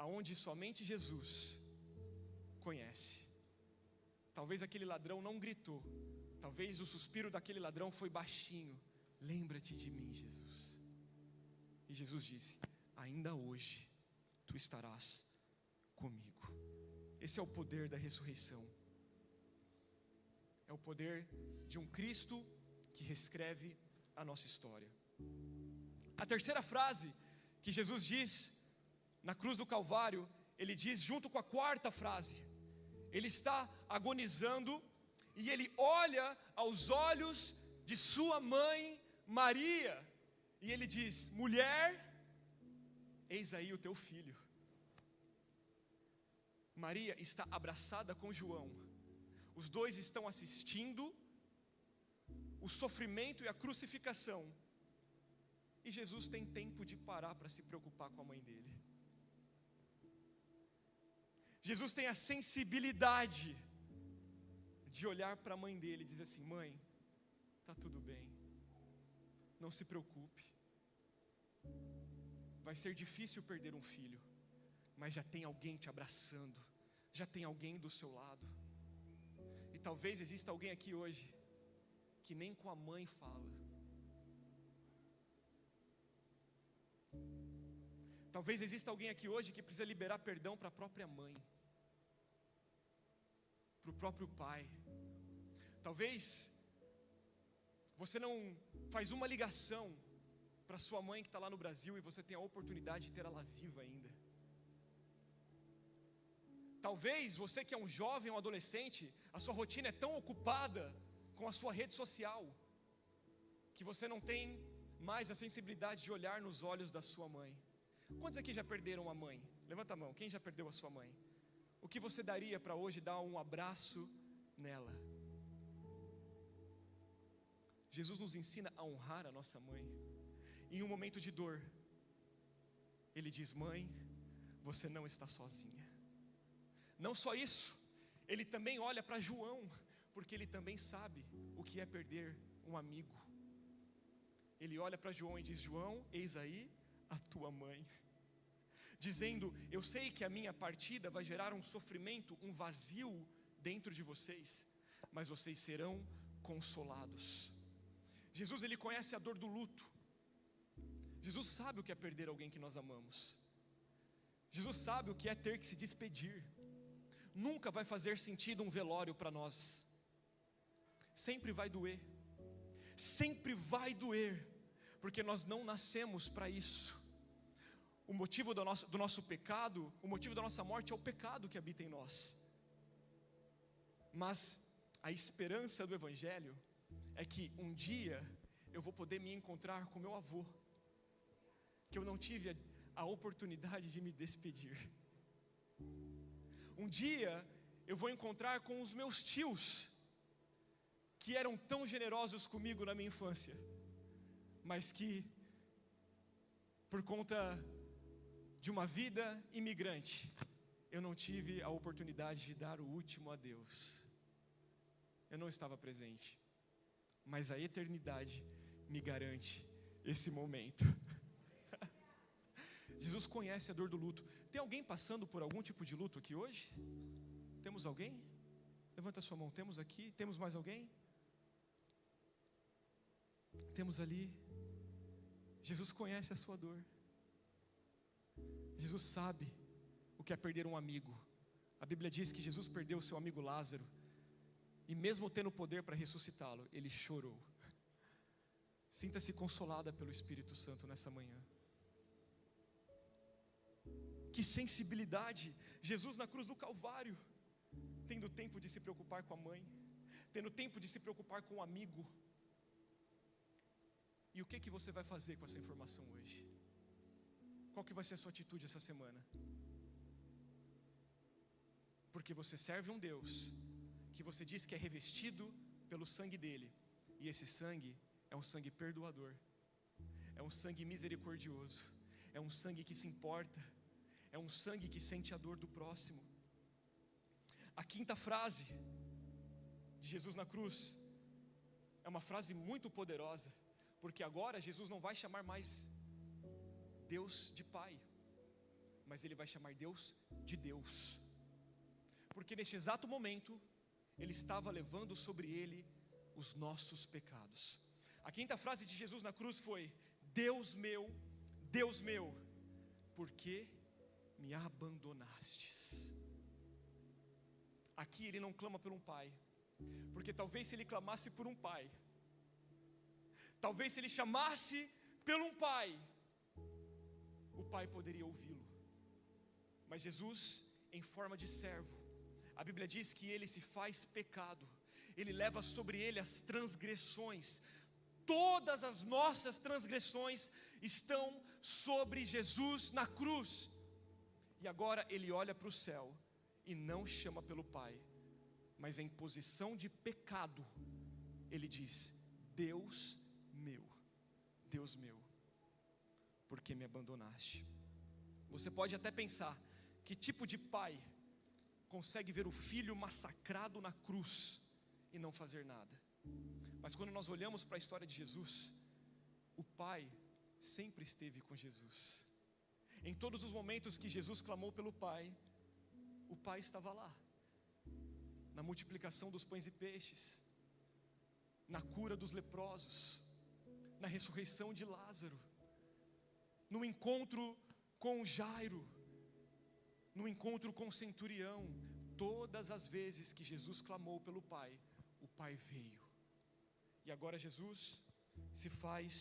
aonde somente Jesus conhece. Talvez aquele ladrão não gritou. Talvez o suspiro daquele ladrão foi baixinho. Lembra-te de mim, Jesus. E Jesus disse: ainda hoje tu estarás comigo. Esse é o poder da ressurreição. É o poder de um Cristo que reescreve a nossa história. A terceira frase que Jesus diz na cruz do Calvário, ele diz junto com a quarta frase. Ele está agonizando e ele olha aos olhos de sua mãe Maria, e ele diz: mulher, eis aí o teu filho. Maria está abraçada com João. Os dois estão assistindo o sofrimento e a crucificação. E Jesus tem tempo de parar para se preocupar com a mãe dele. Jesus tem a sensibilidade de olhar para a mãe dele e dizer assim: mãe, está tudo bem, não se preocupe. Vai ser difícil perder um filho, mas já tem alguém te abraçando, já tem alguém do seu lado. E talvez exista alguém aqui hoje que nem com a mãe fala. Talvez exista alguém aqui hoje que precisa liberar perdão para a própria mãe, para o próprio pai. Talvez você não faz uma ligação para sua mãe que está lá no Brasil e você tem a oportunidade de ter ela viva ainda. Talvez você que é um jovem ou um adolescente, a sua rotina é tão ocupada com a sua rede social, que você não tem mais a sensibilidade de olhar nos olhos da sua mãe. Quantos aqui já perderam uma mãe? Levanta a mão, quem já perdeu a sua mãe? O que você daria para hoje dar um abraço nela? Jesus nos ensina a honrar a nossa mãe. Em um momento de dor, Ele diz: mãe, você não está sozinha. Não só isso, Ele também olha para João, porque Ele também sabe o que é perder um amigo. Ele olha para João e diz: João, eis aí a tua mãe. Dizendo: eu sei que a minha partida vai gerar um sofrimento, um vazio dentro de vocês, mas vocês serão consolados. Jesus, Ele conhece a dor do luto. Jesus sabe o que é perder alguém que nós amamos. Jesus sabe o que é ter que se despedir. Nunca vai fazer sentido um velório para nós. Sempre vai doer. Sempre vai doer, porque nós não nascemos para isso. O motivo do nosso pecado, o motivo da nossa morte é o pecado que habita em nós. Mas a esperança do Evangelho é que um dia eu vou poder me encontrar com meu avô, que eu não tive a oportunidade de me despedir. Um dia eu vou encontrar com os meus tios, que eram tão generosos comigo na minha infância, mas que, por conta de uma vida imigrante, eu não tive a oportunidade de dar o último adeus. Eu não estava presente, mas a eternidade me garante esse momento. Jesus conhece a dor do luto. Tem alguém passando por algum tipo de luto aqui hoje? Temos alguém? Levanta a sua mão. Temos aqui? Temos mais alguém? Temos ali. Jesus conhece a sua dor. Jesus sabe o que é perder um amigo. A Bíblia diz que Jesus perdeu o seu amigo Lázaro, e mesmo tendo poder para ressuscitá-lo, ele chorou. Sinta-se consolada pelo Espírito Santo nessa manhã. Que sensibilidade! Jesus na cruz do Calvário, tendo tempo de se preocupar com a mãe, tendo tempo de se preocupar com o amigo. E o que você vai fazer com essa informação hoje? Qual que vai ser a sua atitude essa semana? Porque você serve um Deus que você diz que é revestido pelo sangue dele, e esse sangue é um sangue perdoador, é um sangue misericordioso, é um sangue que se importa, é um sangue que sente a dor do próximo. A quinta frase de Jesus na cruz é uma frase muito poderosa, porque agora Jesus não vai chamar mais Deus de Pai, mas Ele vai chamar Deus de Deus, porque neste exato momento Ele estava levando sobre Ele os nossos pecados. A quinta frase de Jesus na cruz foi: Deus meu, por que me abandonastes? Aqui Ele não clama por um pai, porque talvez se Ele clamasse por um pai, talvez se Ele chamasse pelo um pai, o pai poderia ouvi-lo. Mas Jesus, em forma de servo, a Bíblia diz que Ele se faz pecado, Ele leva sobre Ele as transgressões. Todas as nossas transgressões estão sobre Jesus na cruz. E agora Ele olha para o céu e não chama pelo Pai, mas em posição de pecado Ele diz: Deus meu, por que me abandonaste? Você pode até pensar: que tipo de pai consegue ver o filho massacrado na cruz e não fazer nada? Mas quando nós olhamos para a história de Jesus, o pai sempre esteve com Jesus. Em todos os momentos que Jesus clamou pelo Pai, o Pai estava lá. Na multiplicação dos pães e peixes, na cura dos leprosos, na ressurreição de Lázaro, no encontro com Jairo, no encontro com o centurião. Todas as vezes que Jesus clamou pelo Pai, o Pai veio. E agora Jesus se faz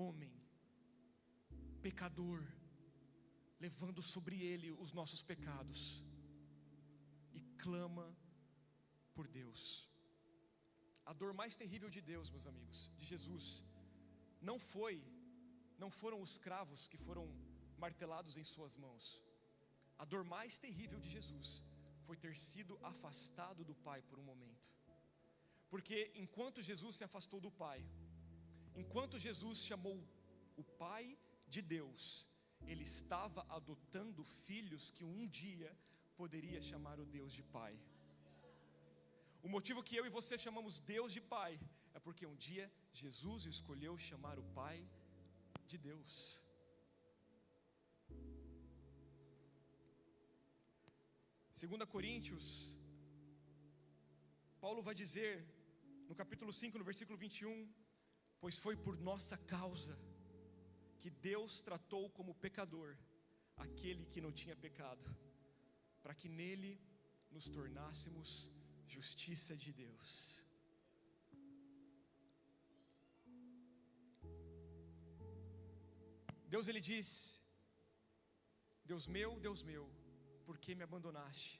homem, pecador, levando sobre ele os nossos pecados, e clama por Deus. A dor mais terrível de Deus, meus amigos, de Jesus, não foram os cravos que foram martelados em suas mãos. A dor mais terrível de Jesus foi ter sido afastado do Pai por um momento. Porque enquanto Jesus se afastou do Pai, enquanto Jesus chamou o Pai de Deus, Ele estava adotando filhos que um dia poderia chamar o Deus de Pai. O motivo que eu e você chamamos Deus de Pai é porque um dia Jesus escolheu chamar o Pai de Deus. Segunda Coríntios, Paulo vai dizer no capítulo 5, no versículo 21, pois foi por nossa causa que Deus tratou como pecador aquele que não tinha pecado, para que nele nos tornássemos justiça de Deus. Deus, ele diz: Deus meu, por que me abandonaste?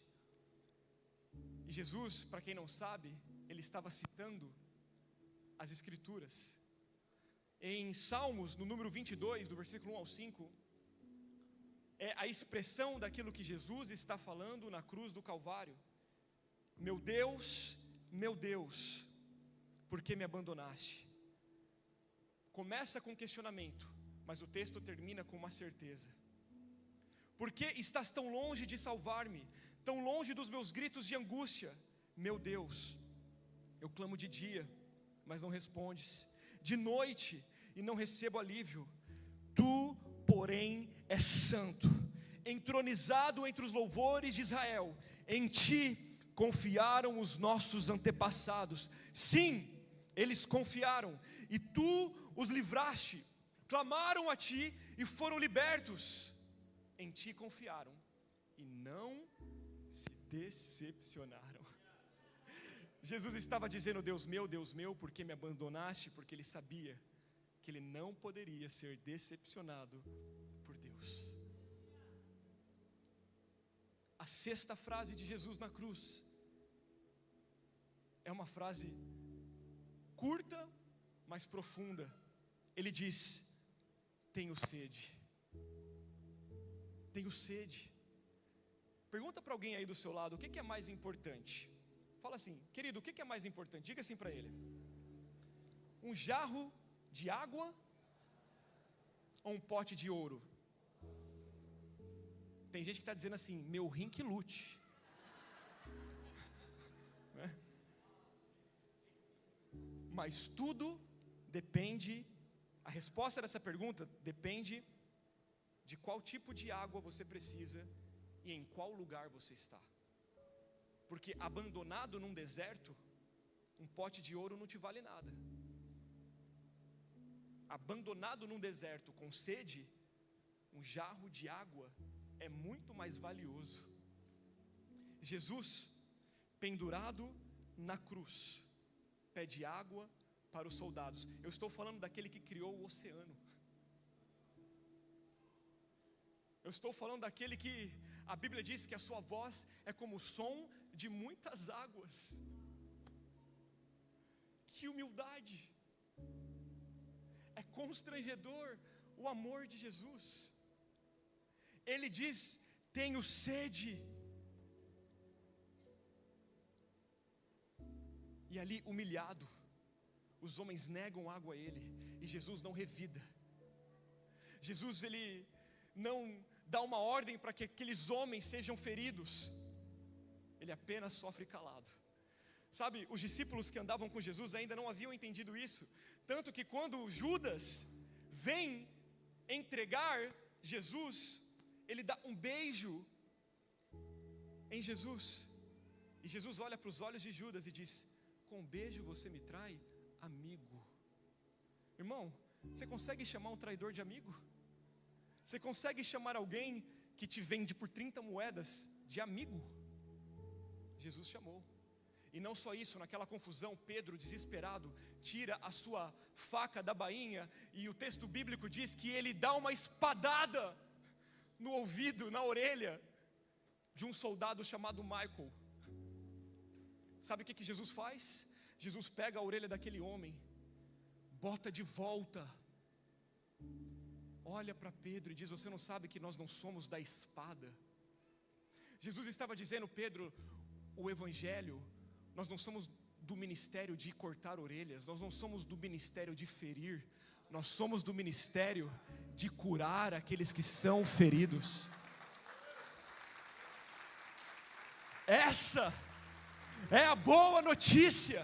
E Jesus, para quem não sabe, ele estava citando as Escrituras. Em Salmos, no número 22, do versículo 1 ao 5, é a expressão daquilo que Jesus está falando na cruz do Calvário. Meu Deus, por que me abandonaste? Começa com questionamento, mas o texto termina com uma certeza. Por que estás tão longe de salvar-me, tão longe dos meus gritos de angústia? Meu Deus, eu clamo de dia, mas não respondes, de noite, e não recebo alívio. Tu, porém, és santo, entronizado entre os louvores de Israel. Em ti confiaram os nossos antepassados. Sim, eles confiaram, e tu os livraste. Clamaram a ti e foram libertos. Em ti confiaram e não se decepcionaram. Jesus estava dizendo: Deus meu, por que me abandonaste? Porque ele sabia que ele não poderia ser decepcionado por Deus. A sexta frase de Jesus na cruz é uma frase curta, mas profunda. Ele diz: tenho sede. Tenho sede. Pergunta para alguém aí do seu lado: o que é mais importante? Fala assim: querido, o que é mais importante? Diga assim para ele: um jarro de água ou um pote de ouro? Tem gente que está dizendo assim: meu rim que lute. Mas tudo depende, a resposta dessa pergunta depende de qual tipo de água você precisa e em qual lugar você está. Porque abandonado num deserto, um pote de ouro não te vale nada. Abandonado num deserto com sede, um jarro de água é muito mais valioso. Jesus, pendurado na cruz, pede água para os soldados. Eu estou falando daquele que criou o oceano. Eu estou falando daquele que a Bíblia diz que a sua voz é como o som de muitas águas. Que humildade! É constrangedor o amor de Jesus. Ele diz: tenho sede. E ali, humilhado, os homens negam água a ele, e Jesus não revida. Jesus, ele não dá uma ordem para que aqueles homens sejam feridos. Ele apenas sofre calado. Sabe, os discípulos que andavam com Jesus ainda não haviam entendido isso. Tanto que quando Judas vem entregar Jesus, ele dá um beijo em Jesus. E Jesus olha para os olhos de Judas e diz: com um beijo você me trai, amigo. Irmão, você consegue chamar um traidor de amigo? Você consegue chamar alguém que te vende por 30 moedas de amigo? Jesus chamou. E não só isso, naquela confusão, Pedro, desesperado, tira a sua faca da bainha, e o texto bíblico diz que ele dá uma espadada no ouvido, na orelha de um soldado chamado Michael. Sabe o que Jesus faz? Jesus pega a orelha daquele homem, bota de volta, olha para Pedro e diz: você não sabe que nós não somos da espada? Jesus estava dizendo: Pedro, o evangelho, nós não somos do ministério de cortar orelhas, nós não somos do ministério de ferir, nós somos do ministério de curar aqueles que são feridos. Essa é a boa notícia,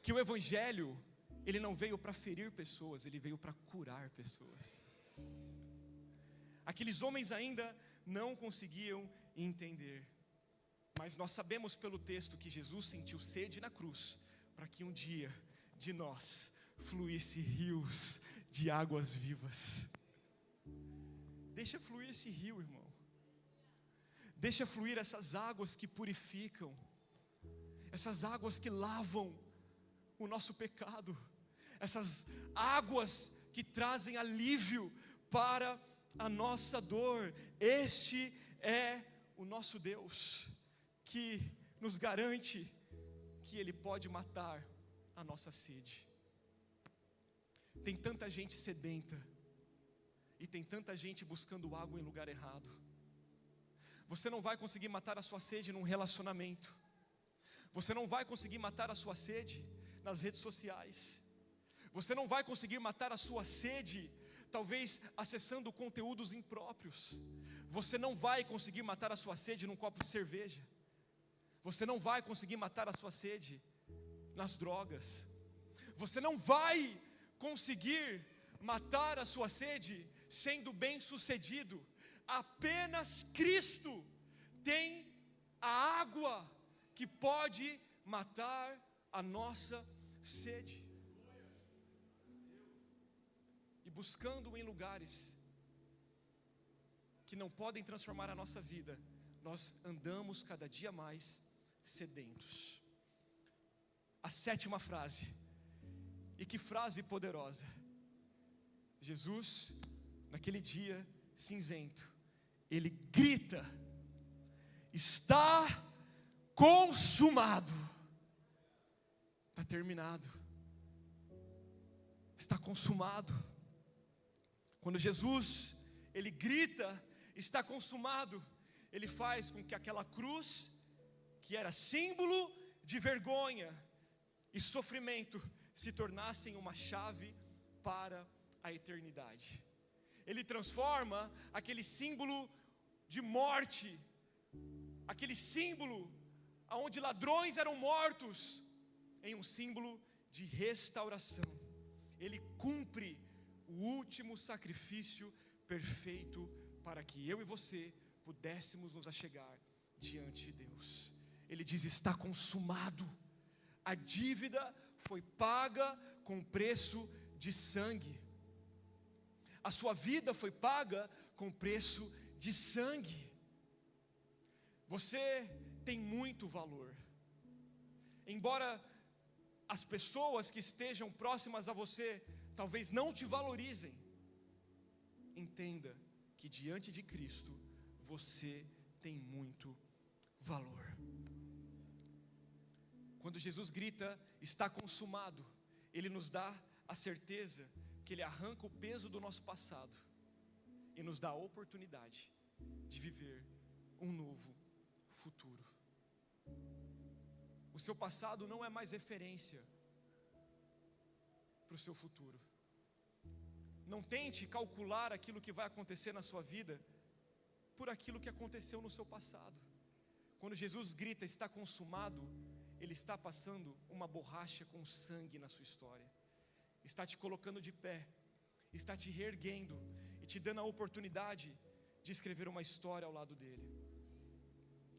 que o evangelho, ele não veio para ferir pessoas, ele veio para curar pessoas. Aqueles homens ainda não conseguiam entender, mas nós sabemos pelo texto que Jesus sentiu sede na cruz, para que um dia de nós fluísse rios de águas vivas. Deixa fluir esse rio, irmão. Deixa fluir essas águas que purificam, essas águas que lavam o nosso pecado, essas águas que trazem alívio para a nossa dor. Este é o nosso Deus, que nos garante que Ele pode matar a nossa sede. Tem tanta gente sedenta, e tem tanta gente buscando água em lugar errado. Você não vai conseguir matar a sua sede num relacionamento, você não vai conseguir matar a sua sede nas redes sociais, você não vai conseguir matar a sua sede talvez acessando conteúdos impróprios, você não vai conseguir matar a sua sede num copo de cerveja, você não vai conseguir matar a sua sede nas drogas, você não vai conseguir matar a sua sede sendo bem sucedido. Apenas Cristo tem a água que pode matar a nossa sede. E buscando em lugares que não podem transformar a nossa vida, nós andamos cada dia mais sedentos. A sétima frase, e que frase poderosa. Jesus, naquele dia cinzento, Ele grita: está consumado. Está terminado. Está consumado. Quando Jesus, Ele grita, está consumado, Ele faz com que aquela cruz, que era símbolo de vergonha e sofrimento, se tornassem uma chave para a eternidade. Ele transforma aquele símbolo de morte, aquele símbolo onde ladrões eram mortos, em um símbolo de restauração. Ele cumpre o último sacrifício perfeito para que eu e você pudéssemos nos achegar diante de Deus. Ele diz: está consumado. A dívida foi paga com preço de sangue. A sua vida foi paga com preço de sangue. Você tem muito valor. Embora as pessoas que estejam próximas a você talvez não te valorizem, entenda que diante de Cristo você tem muito valor. Quando Jesus grita, está consumado, Ele nos dá a certeza que Ele arranca o peso do nosso passado e nos dá a oportunidade de viver um novo futuro. O seu passado não é mais referência para o seu futuro. Não tente calcular aquilo que vai acontecer na sua vida por aquilo que aconteceu no seu passado. Quando Jesus grita, está consumado, Ele está passando uma borracha com sangue na sua história. Está te colocando de pé, está te reerguendo e te dando a oportunidade de escrever uma história ao lado dele.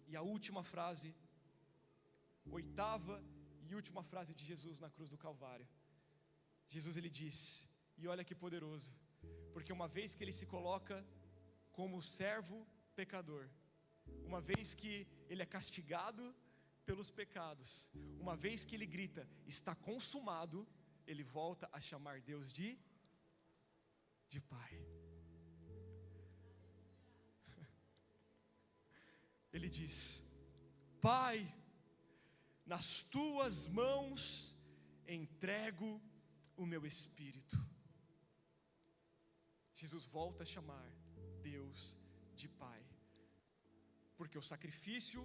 E a última frase, oitava e última frase de Jesus na cruz do Calvário. Jesus, Ele diz, e olha que poderoso: Porque uma vez que ele se coloca como servo pecador, uma vez que ele é castigado pelos pecados, uma vez que ele grita, está consumado, ele volta a chamar Deus de Pai. Ele diz: Pai, nas tuas mãos entrego o meu espírito. Jesus volta a chamar Deus de Pai, porque o sacrifício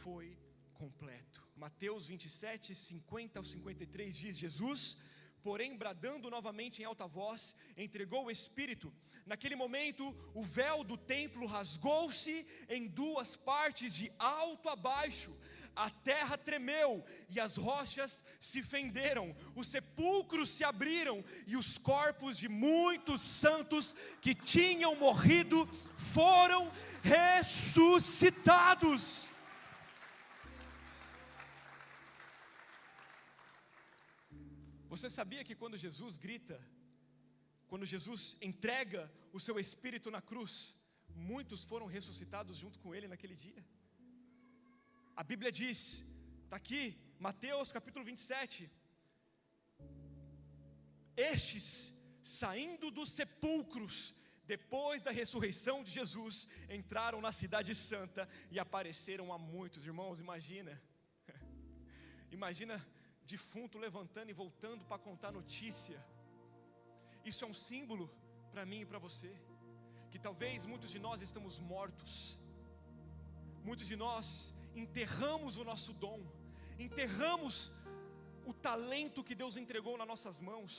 foi completo. Mateus 27, 50 ao 53 diz: Jesus, porém, bradando novamente em alta voz, entregou o Espírito. Naquele momento, o véu do templo rasgou-se em duas partes, de alto a baixo. A terra tremeu e as rochas se fenderam. Os sepulcros se abriram e os corpos de muitos santos que tinham morrido foram ressuscitados. Você sabia que quando Jesus grita, quando Jesus entrega o seu Espírito na cruz, muitos foram ressuscitados junto com Ele naquele dia? A Bíblia diz, está aqui, Mateus capítulo 27, estes, saindo dos sepulcros, depois da ressurreição de Jesus, entraram na cidade santa e apareceram a muitos. Irmãos, imagina defunto levantando e voltando para contar notícia. Isso é um símbolo para mim e para você, que talvez muitos de nós estamos mortos, muitos de nós enterramos o nosso dom, enterramos o talento que Deus entregou nas nossas mãos.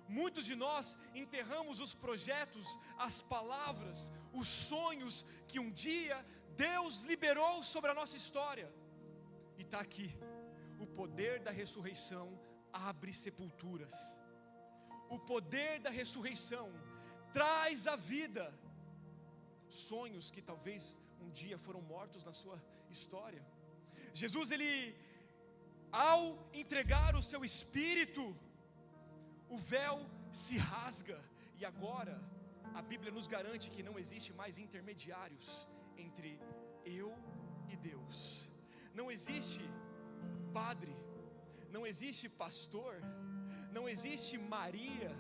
Muitos de nós enterramos os projetos, as palavras, os sonhos que um dia Deus liberou sobre a nossa história. E está aqui, o poder da ressurreição abre sepulturas. O poder da ressurreição traz à vida sonhos que talvez um dia foram mortos na sua história. Jesus, ele, ao entregar o seu Espírito, o véu se rasga, e agora a Bíblia nos garante que não existe mais intermediários entre eu e Deus. Não existe padre, não existe pastor, não existe Maria,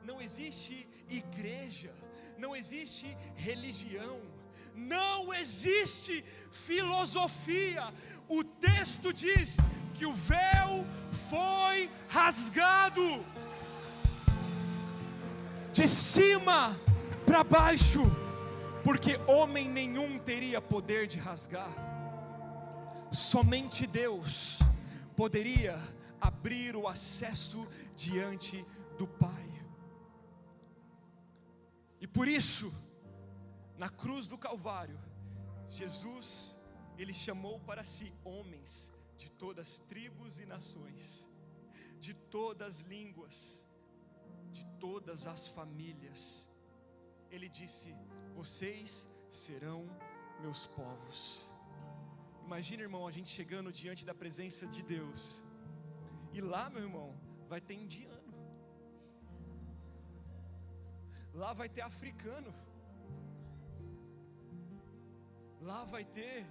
não existe igreja, não existe religião, não existe filosofia. O texto diz que o véu foi rasgado de cima para baixo, porque homem nenhum teria poder de rasgar. Somente Deus poderia abrir o acesso diante do Pai. E por isso, na cruz do Calvário, Jesus, ele chamou para si homens de todas as tribos e nações, de todas as línguas, de todas as famílias. Ele disse: vocês serão meus povos. Imagina, irmão, a gente chegando diante da presença de Deus, e lá, meu irmão, vai ter indiano, lá vai ter africano, lá vai ter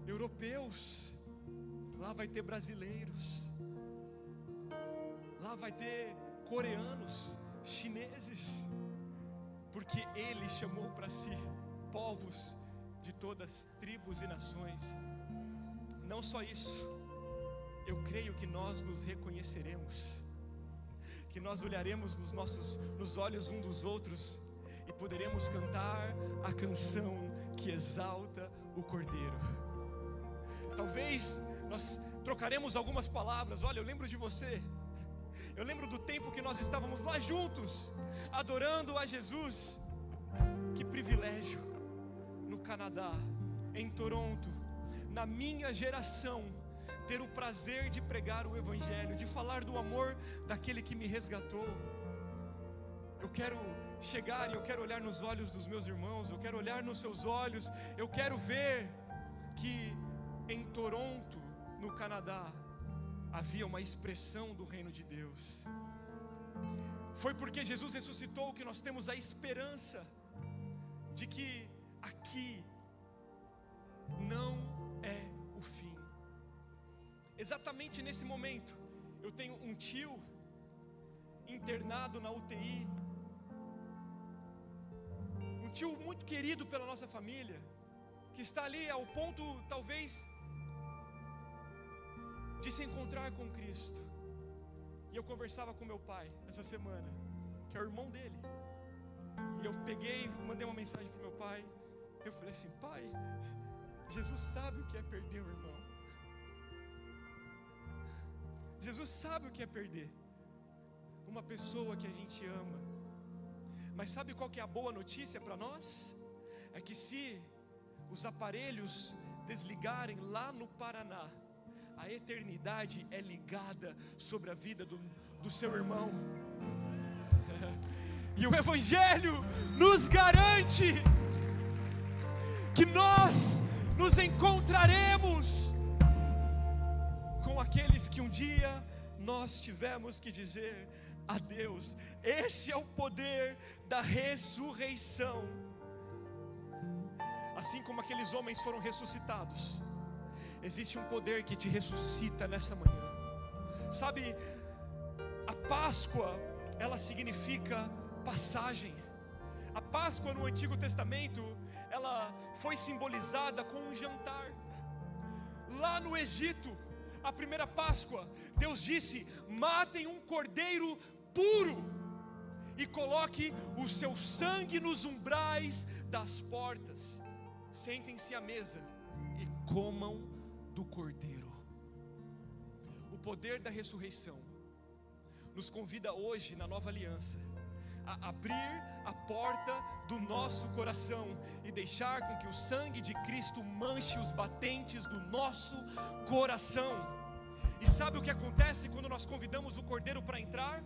europeus, lá vai ter brasileiros, lá vai ter coreanos, chineses, porque Ele chamou para si povos de todas as tribos e nações. Não só isso, eu creio que nós nos reconheceremos, que nós olharemos nos olhos um dos outros e poderemos cantar a canção que exalta o Cordeiro. Talvez nós trocaremos algumas palavras. Olha, eu lembro de você, eu lembro do tempo que nós estávamos lá juntos, adorando a Jesus. Que privilégio, no Canadá, em Toronto, na minha geração, ter o prazer de pregar o Evangelho, de falar do amor daquele que me resgatou. Eu quero chegar e eu quero olhar nos olhos dos meus irmãos, eu quero olhar nos seus olhos, eu quero ver que em Toronto, no Canadá, havia uma expressão do reino de Deus. Foi porque Jesus ressuscitou que nós temos a esperança de que aqui não é o fim. Exatamente nesse momento, eu tenho um tio internado na UTI, um tio muito querido pela nossa família, que está ali ao ponto, talvez, de se encontrar com Cristo. E eu conversava com meu pai essa semana, que é o irmão dele, e eu peguei, mandei uma mensagem para o meu pai. Eu falei assim: pai, Jesus sabe o que é perder um irmão. Jesus sabe o que é perder uma pessoa que a gente ama. Mas sabe qual que é a boa notícia para nós? É que se os aparelhos desligarem lá no Paraná, a eternidade é ligada sobre a vida do seu irmão. E o Evangelho nos garante que nós nos encontraremos com aqueles que um dia nós tivemos que dizer adeus. Esse é o poder da ressurreição. Assim como aqueles homens foram ressuscitados, existe um poder que te ressuscita nessa manhã. Sabe, a Páscoa, ela significa passagem. A Páscoa no Antigo Testamento, ela foi simbolizada com um jantar. Lá no Egito, a primeira Páscoa, Deus disse: matem um cordeiro puro e coloque o seu sangue nos umbrais das portas. Sentem-se à mesa e comam do cordeiro. O poder da ressurreição nos convida hoje, na nova aliança, a abrir a porta do nosso coração e deixar com que o sangue de Cristo manche os batentes do nosso coração. E sabe o que acontece quando nós convidamos o cordeiro para entrar?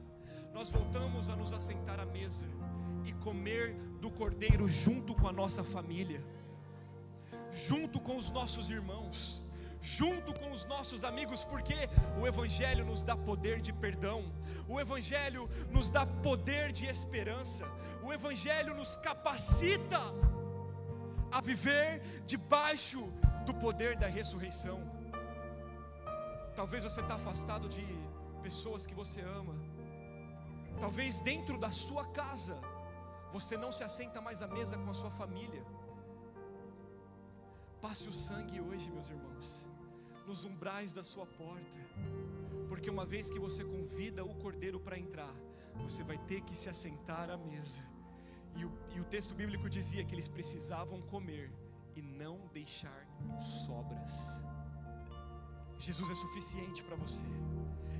Nós voltamos a nos assentar à mesa e comer do cordeiro junto com a nossa família, junto com os nossos irmãos, junto com os nossos amigos, porque o Evangelho nos dá poder de perdão, o Evangelho nos dá poder de esperança, o Evangelho nos capacita a viver debaixo do poder da ressurreição. Talvez você está afastado de pessoas que você ama, talvez dentro da sua casa você não se assenta mais à mesa com a sua família. Passe o sangue hoje, meus irmãos, nos umbrais da sua porta, porque uma vez que você convida o cordeiro para entrar, você vai ter que se assentar à mesa. E o texto bíblico dizia que eles precisavam comer e não deixar sobras. Jesus é suficiente para você.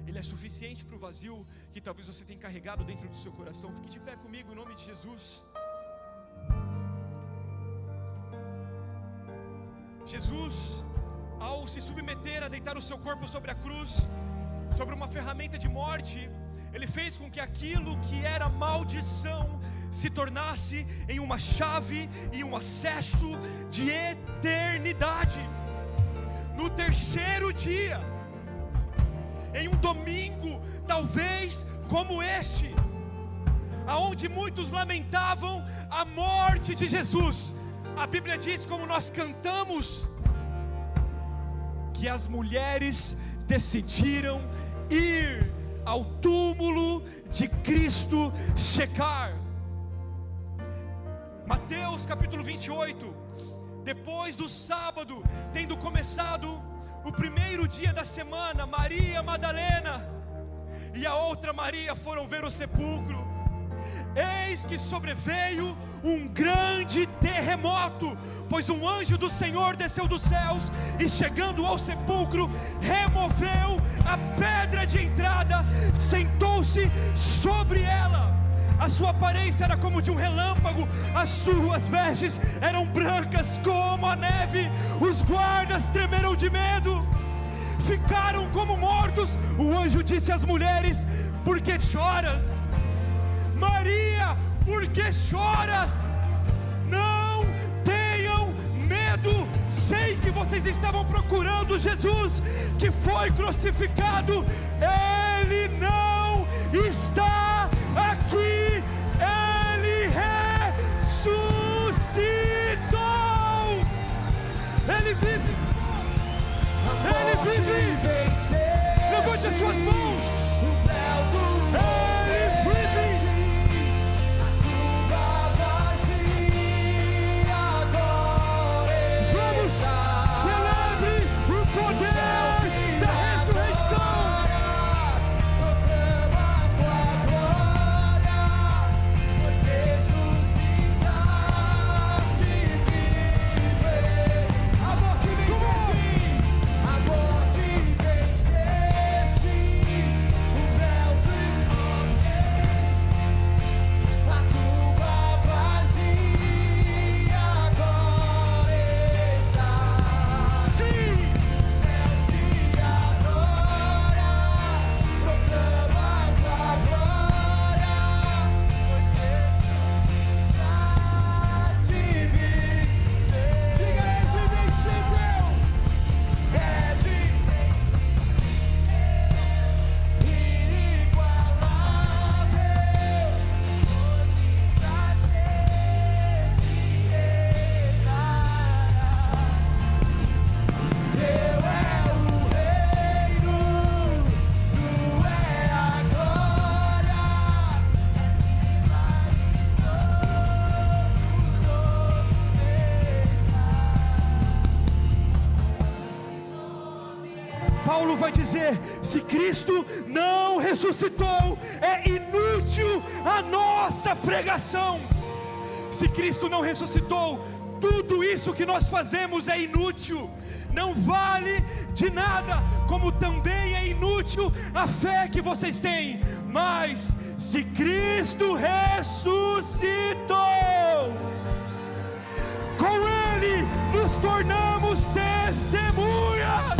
Ele é suficiente para o vazio que talvez você tenha carregado dentro do seu coração. Fique de pé comigo em nome de Jesus. Jesus, ao se submeter a deitar o seu corpo sobre a cruz, sobre uma ferramenta de morte, Ele fez com que aquilo que era maldição se tornasse em uma chave e um acesso de eternidade. No terceiro dia, em um domingo, talvez como este, aonde muitos lamentavam a morte de Jesus, a Bíblia diz, como nós cantamos, que as mulheres decidiram ir ao túmulo de Cristo checar. Mateus capítulo 28, depois do sábado, tendo começado o primeiro dia da semana, Maria Madalena e a outra Maria foram ver o sepulcro. Eis que sobreveio um grande terremoto, pois um anjo do Senhor desceu dos céus e, chegando ao sepulcro, removeu a pedra de entrada, sentou-se sobre ela. A sua aparência era como de um relâmpago, as suas vestes eram brancas como a neve. Os guardas tremeram de medo, ficaram como mortos. O anjo disse às mulheres: por que choras? Maria, por que choras? Não tenham medo. Sei que vocês estavam procurando Jesus que foi crucificado. Ele não está aqui Ele ressuscitou. Ele vive. Ele vive. Levante as suas mãos. Ele vive. Vamos, celebre o poder da ressurreição. Proclama a tua glória, pois ressuscitaste e vive. A morte venceste, a morte venceste, o véu te rompeu, a tumba vazia agora está. Sim. Céu te adora, proclama a tua glória, pois ressuscitaste e vive. Diga: és invencível, és inigualável, hoje pra sempre reinará. Teu é o reino, tu é a glória, Paulo vai dizer: se Cristo não ressuscitou, é inútil a nossa pregação. Se Cristo não ressuscitou, tudo isso que nós fazemos é inútil, não vale de nada, como também é inútil a fé que vocês têm. Mas se Cristo ressuscitou, com Ele nos tornamos testemunhas.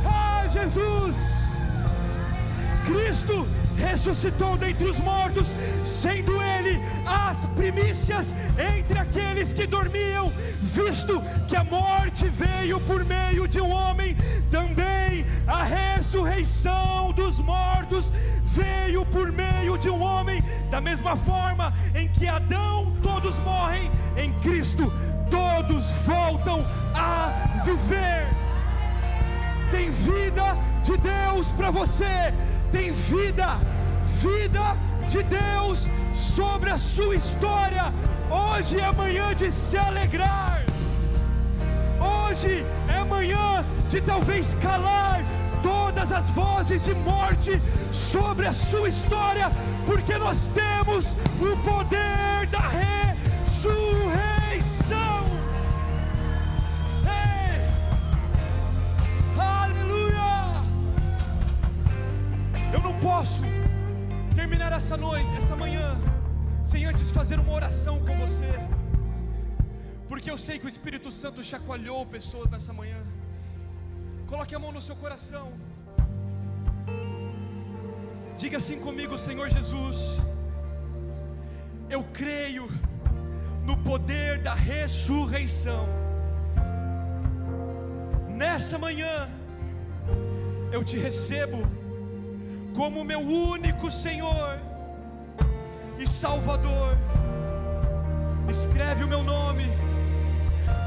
Ah, Jesus! Cristo ressuscitou dentre os mortos, sendo Ele as primícias entre aqueles que dormiam. Visto que a morte veio por meio de um homem, também a ressurreição dos mortos veio por meio de um homem. Da mesma forma em que Adão todos morrem, em Cristo todos voltam a viver. Tem vida de Deus para você. Tem vida de Deus sobre a sua história. Hoje é manhã de se alegrar. Hoje é manhã de talvez calar todas as vozes de morte sobre a sua história, porque nós temos o poder da ressurreição. Ei! Aleluia! Eu não posso terminar essa noite, essa manhã, sem antes fazer uma oração com você, porque eu sei que o Espírito Santo chacoalhou pessoas nessa manhã. Coloque a mão no seu coração. Diga assim comigo: Senhor Jesus, eu creio no poder da ressurreição. Nessa manhã eu te recebo como meu único Senhor e Salvador. Escreve o meu nome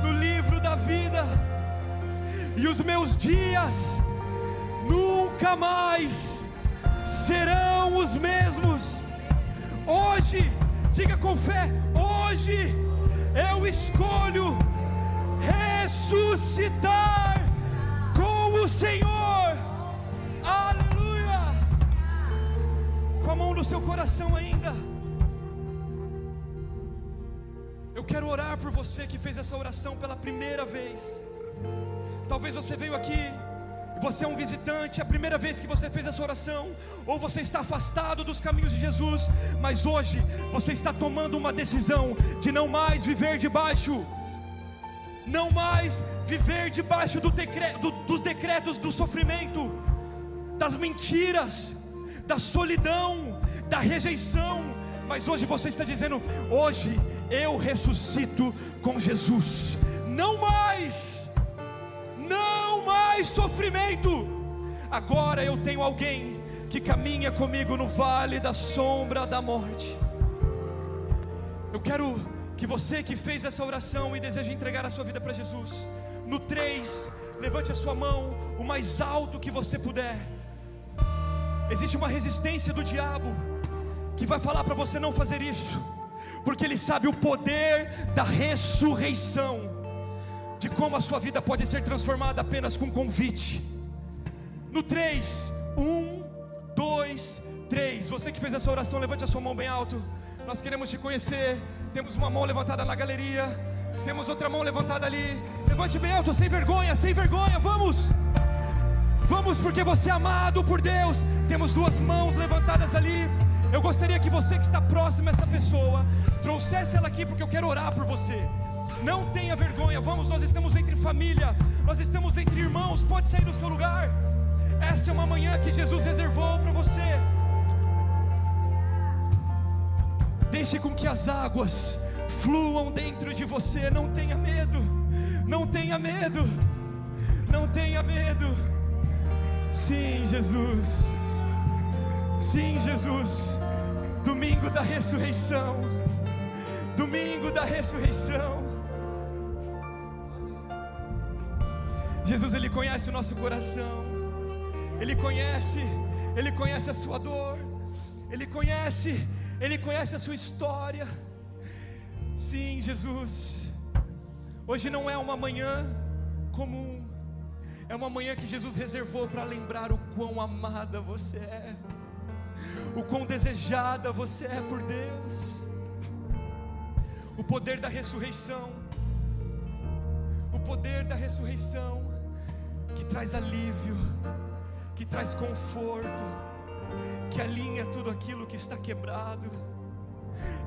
no livro da vida, e os meus dias nunca mais serão os mesmos. Hoje, diga com fé: hoje eu escolho ressuscitar com o Senhor. Aleluia! Com a mão no seu coração ainda, eu quero orar por você que fez essa oração pela primeira vez. Talvez você veio aqui, você é um visitante, é a primeira vez que você fez essa oração, ou você está afastado dos caminhos de Jesus, mas hoje você está tomando uma decisão de não mais viver debaixo dos decretos do sofrimento, das mentiras, da solidão, da rejeição. Mas hoje você está dizendo: hoje eu ressuscito com Jesus. Não mais sofrimento. Agora eu tenho alguém que caminha comigo no vale da sombra da morte. Eu quero que você que fez essa oração e deseja entregar a sua vida para Jesus, no 3, levante a sua mão o mais alto que você puder. Existe uma resistência do diabo que vai falar para você não fazer isso, porque ele sabe o poder da ressurreição, de como a sua vida pode ser transformada apenas com convite. No 3, 1, 2, 3, você que fez essa oração, levante a sua mão bem alto. Nós queremos te conhecer. Temos uma mão levantada na galeria, temos outra mão levantada ali. Levante bem alto, sem vergonha, vamos! Vamos, porque você é amado por Deus. Temos 2 mãos levantadas ali. Eu gostaria que você que está próximo a essa pessoa trouxesse ela aqui, porque eu quero orar por você. Não tenha vergonha, vamos, nós estamos entre família, nós estamos entre irmãos. Pode sair do seu lugar. Essa é uma manhã que Jesus reservou para você. Deixe com que as águas fluam dentro de você. Não tenha medo, não tenha medo, não tenha medo. Sim, Jesus, sim, Jesus. Domingo da ressurreição, domingo da ressurreição. Jesus, Ele conhece o nosso coração, Ele conhece a sua dor, Ele conhece a sua história. Sim, Jesus, hoje não é uma manhã comum, é uma manhã que Jesus reservou para lembrar o quão amada você é, o quão desejada você é por Deus. O poder da ressurreição, o poder da ressurreição, que traz alívio, que traz conforto, que alinha tudo aquilo que está quebrado,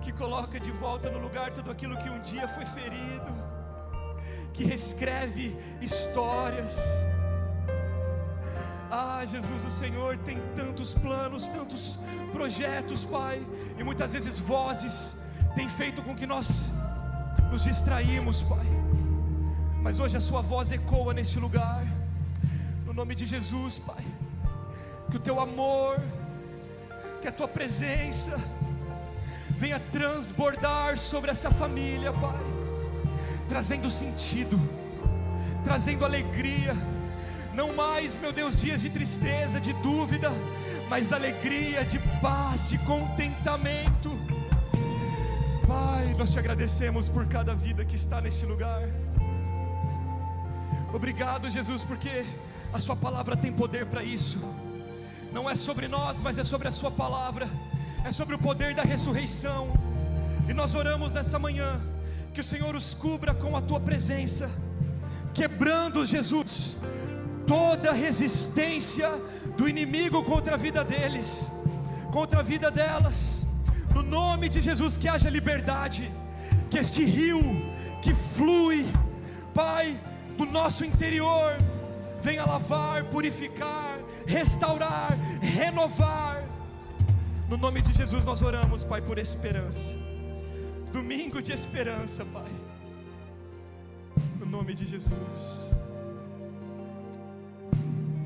que coloca de volta no lugar tudo aquilo que um dia foi ferido, que reescreve histórias. Ah, Jesus, o Senhor tem tantos planos, tantos projetos, Pai, e muitas vezes vozes têm feito com que nós nos distraímos, Pai, mas hoje a sua voz ecoa neste lugar, no nome de Jesus, Pai. Que o teu amor, que a tua presença venha transbordar sobre essa família, Pai, trazendo sentido, trazendo alegria. Não mais, meu Deus, dias de tristeza, de dúvida, mas alegria, de paz, de contentamento. Pai, nós te agradecemos por cada vida que está neste lugar. Obrigado, Jesus, porque a sua palavra tem poder para isso. Não é sobre nós, mas é sobre a sua palavra, é sobre o poder da ressurreição. E nós oramos nessa manhã, que o Senhor os cubra com a tua presença, quebrando, Jesus, toda resistência do inimigo contra a vida deles, contra a vida delas. No nome de Jesus, que haja liberdade, que este rio que flui, Pai, do nosso interior, venha lavar, purificar, restaurar, renovar. No nome de Jesus nós oramos, Pai, por esperança. Domingo de esperança, Pai, no nome de Jesus.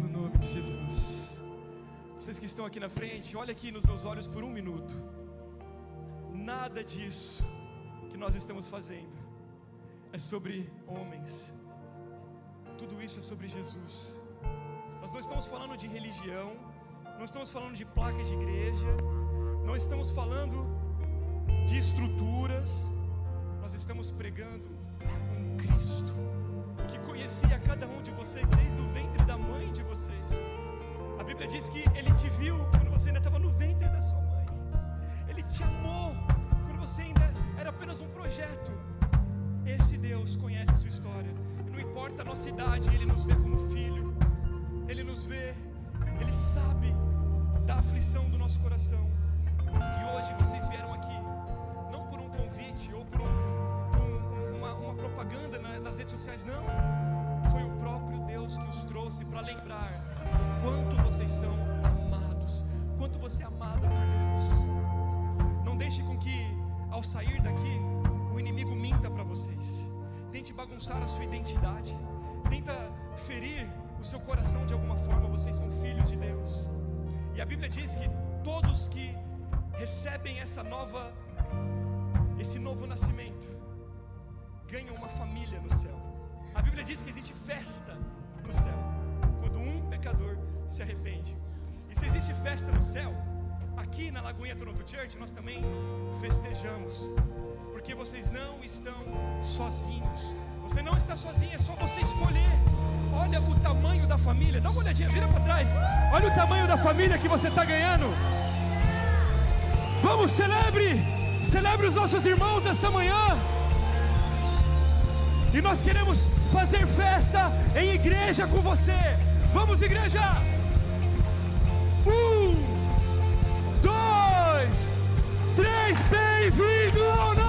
No nome de Jesus. Vocês que estão aqui na frente, olha aqui nos meus olhos por um minuto. Nada disso que nós estamos fazendo é sobre homens. Tudo isso é sobre Jesus. Nós não estamos falando de religião, não estamos falando de placa de igreja, não estamos falando de estruturas. Nós estamos pregando um Cristo que conhecia cada um de vocês desde o ventre da mãe de vocês. A Bíblia diz que Ele te viu quando você ainda estava no ventre da sua mãe. Ele te amou quando você ainda era apenas um projeto. Esse Deus conhece a sua história. Não importa a nossa idade, Ele nos vê como filho. Ele nos vê, Ele sabe da aflição do nosso coração. E hoje vocês vieram aqui, não por um convite ou por uma propaganda nas redes sociais, não. Foi o próprio Deus que os trouxe para lembrar o quanto vocês são amados, quanto você é amada por Deus. Não deixe com que, ao sair daqui, o inimigo minta para vocês, tente bagunçar a sua identidade, tenta ferir o seu coração de alguma forma. Vocês são filhos de Deus, e a Bíblia diz que todos que recebem esse novo nascimento ganham uma família no céu. A Bíblia diz que existe festa no céu quando um pecador se arrepende. E se existe festa no céu, aqui na Lagoinha Toronto Church nós também festejamos, porque vocês não estão sozinhos. Você não está sozinho, é só você escolher. Olha o tamanho da família, dá uma olhadinha, vira para trás. Olha o tamanho da família que você está ganhando. Vamos, celebre os nossos irmãos dessa manhã. E nós queremos fazer festa em igreja com você. Vamos, igreja! 1, 2, 3, bem-vindo ao nosso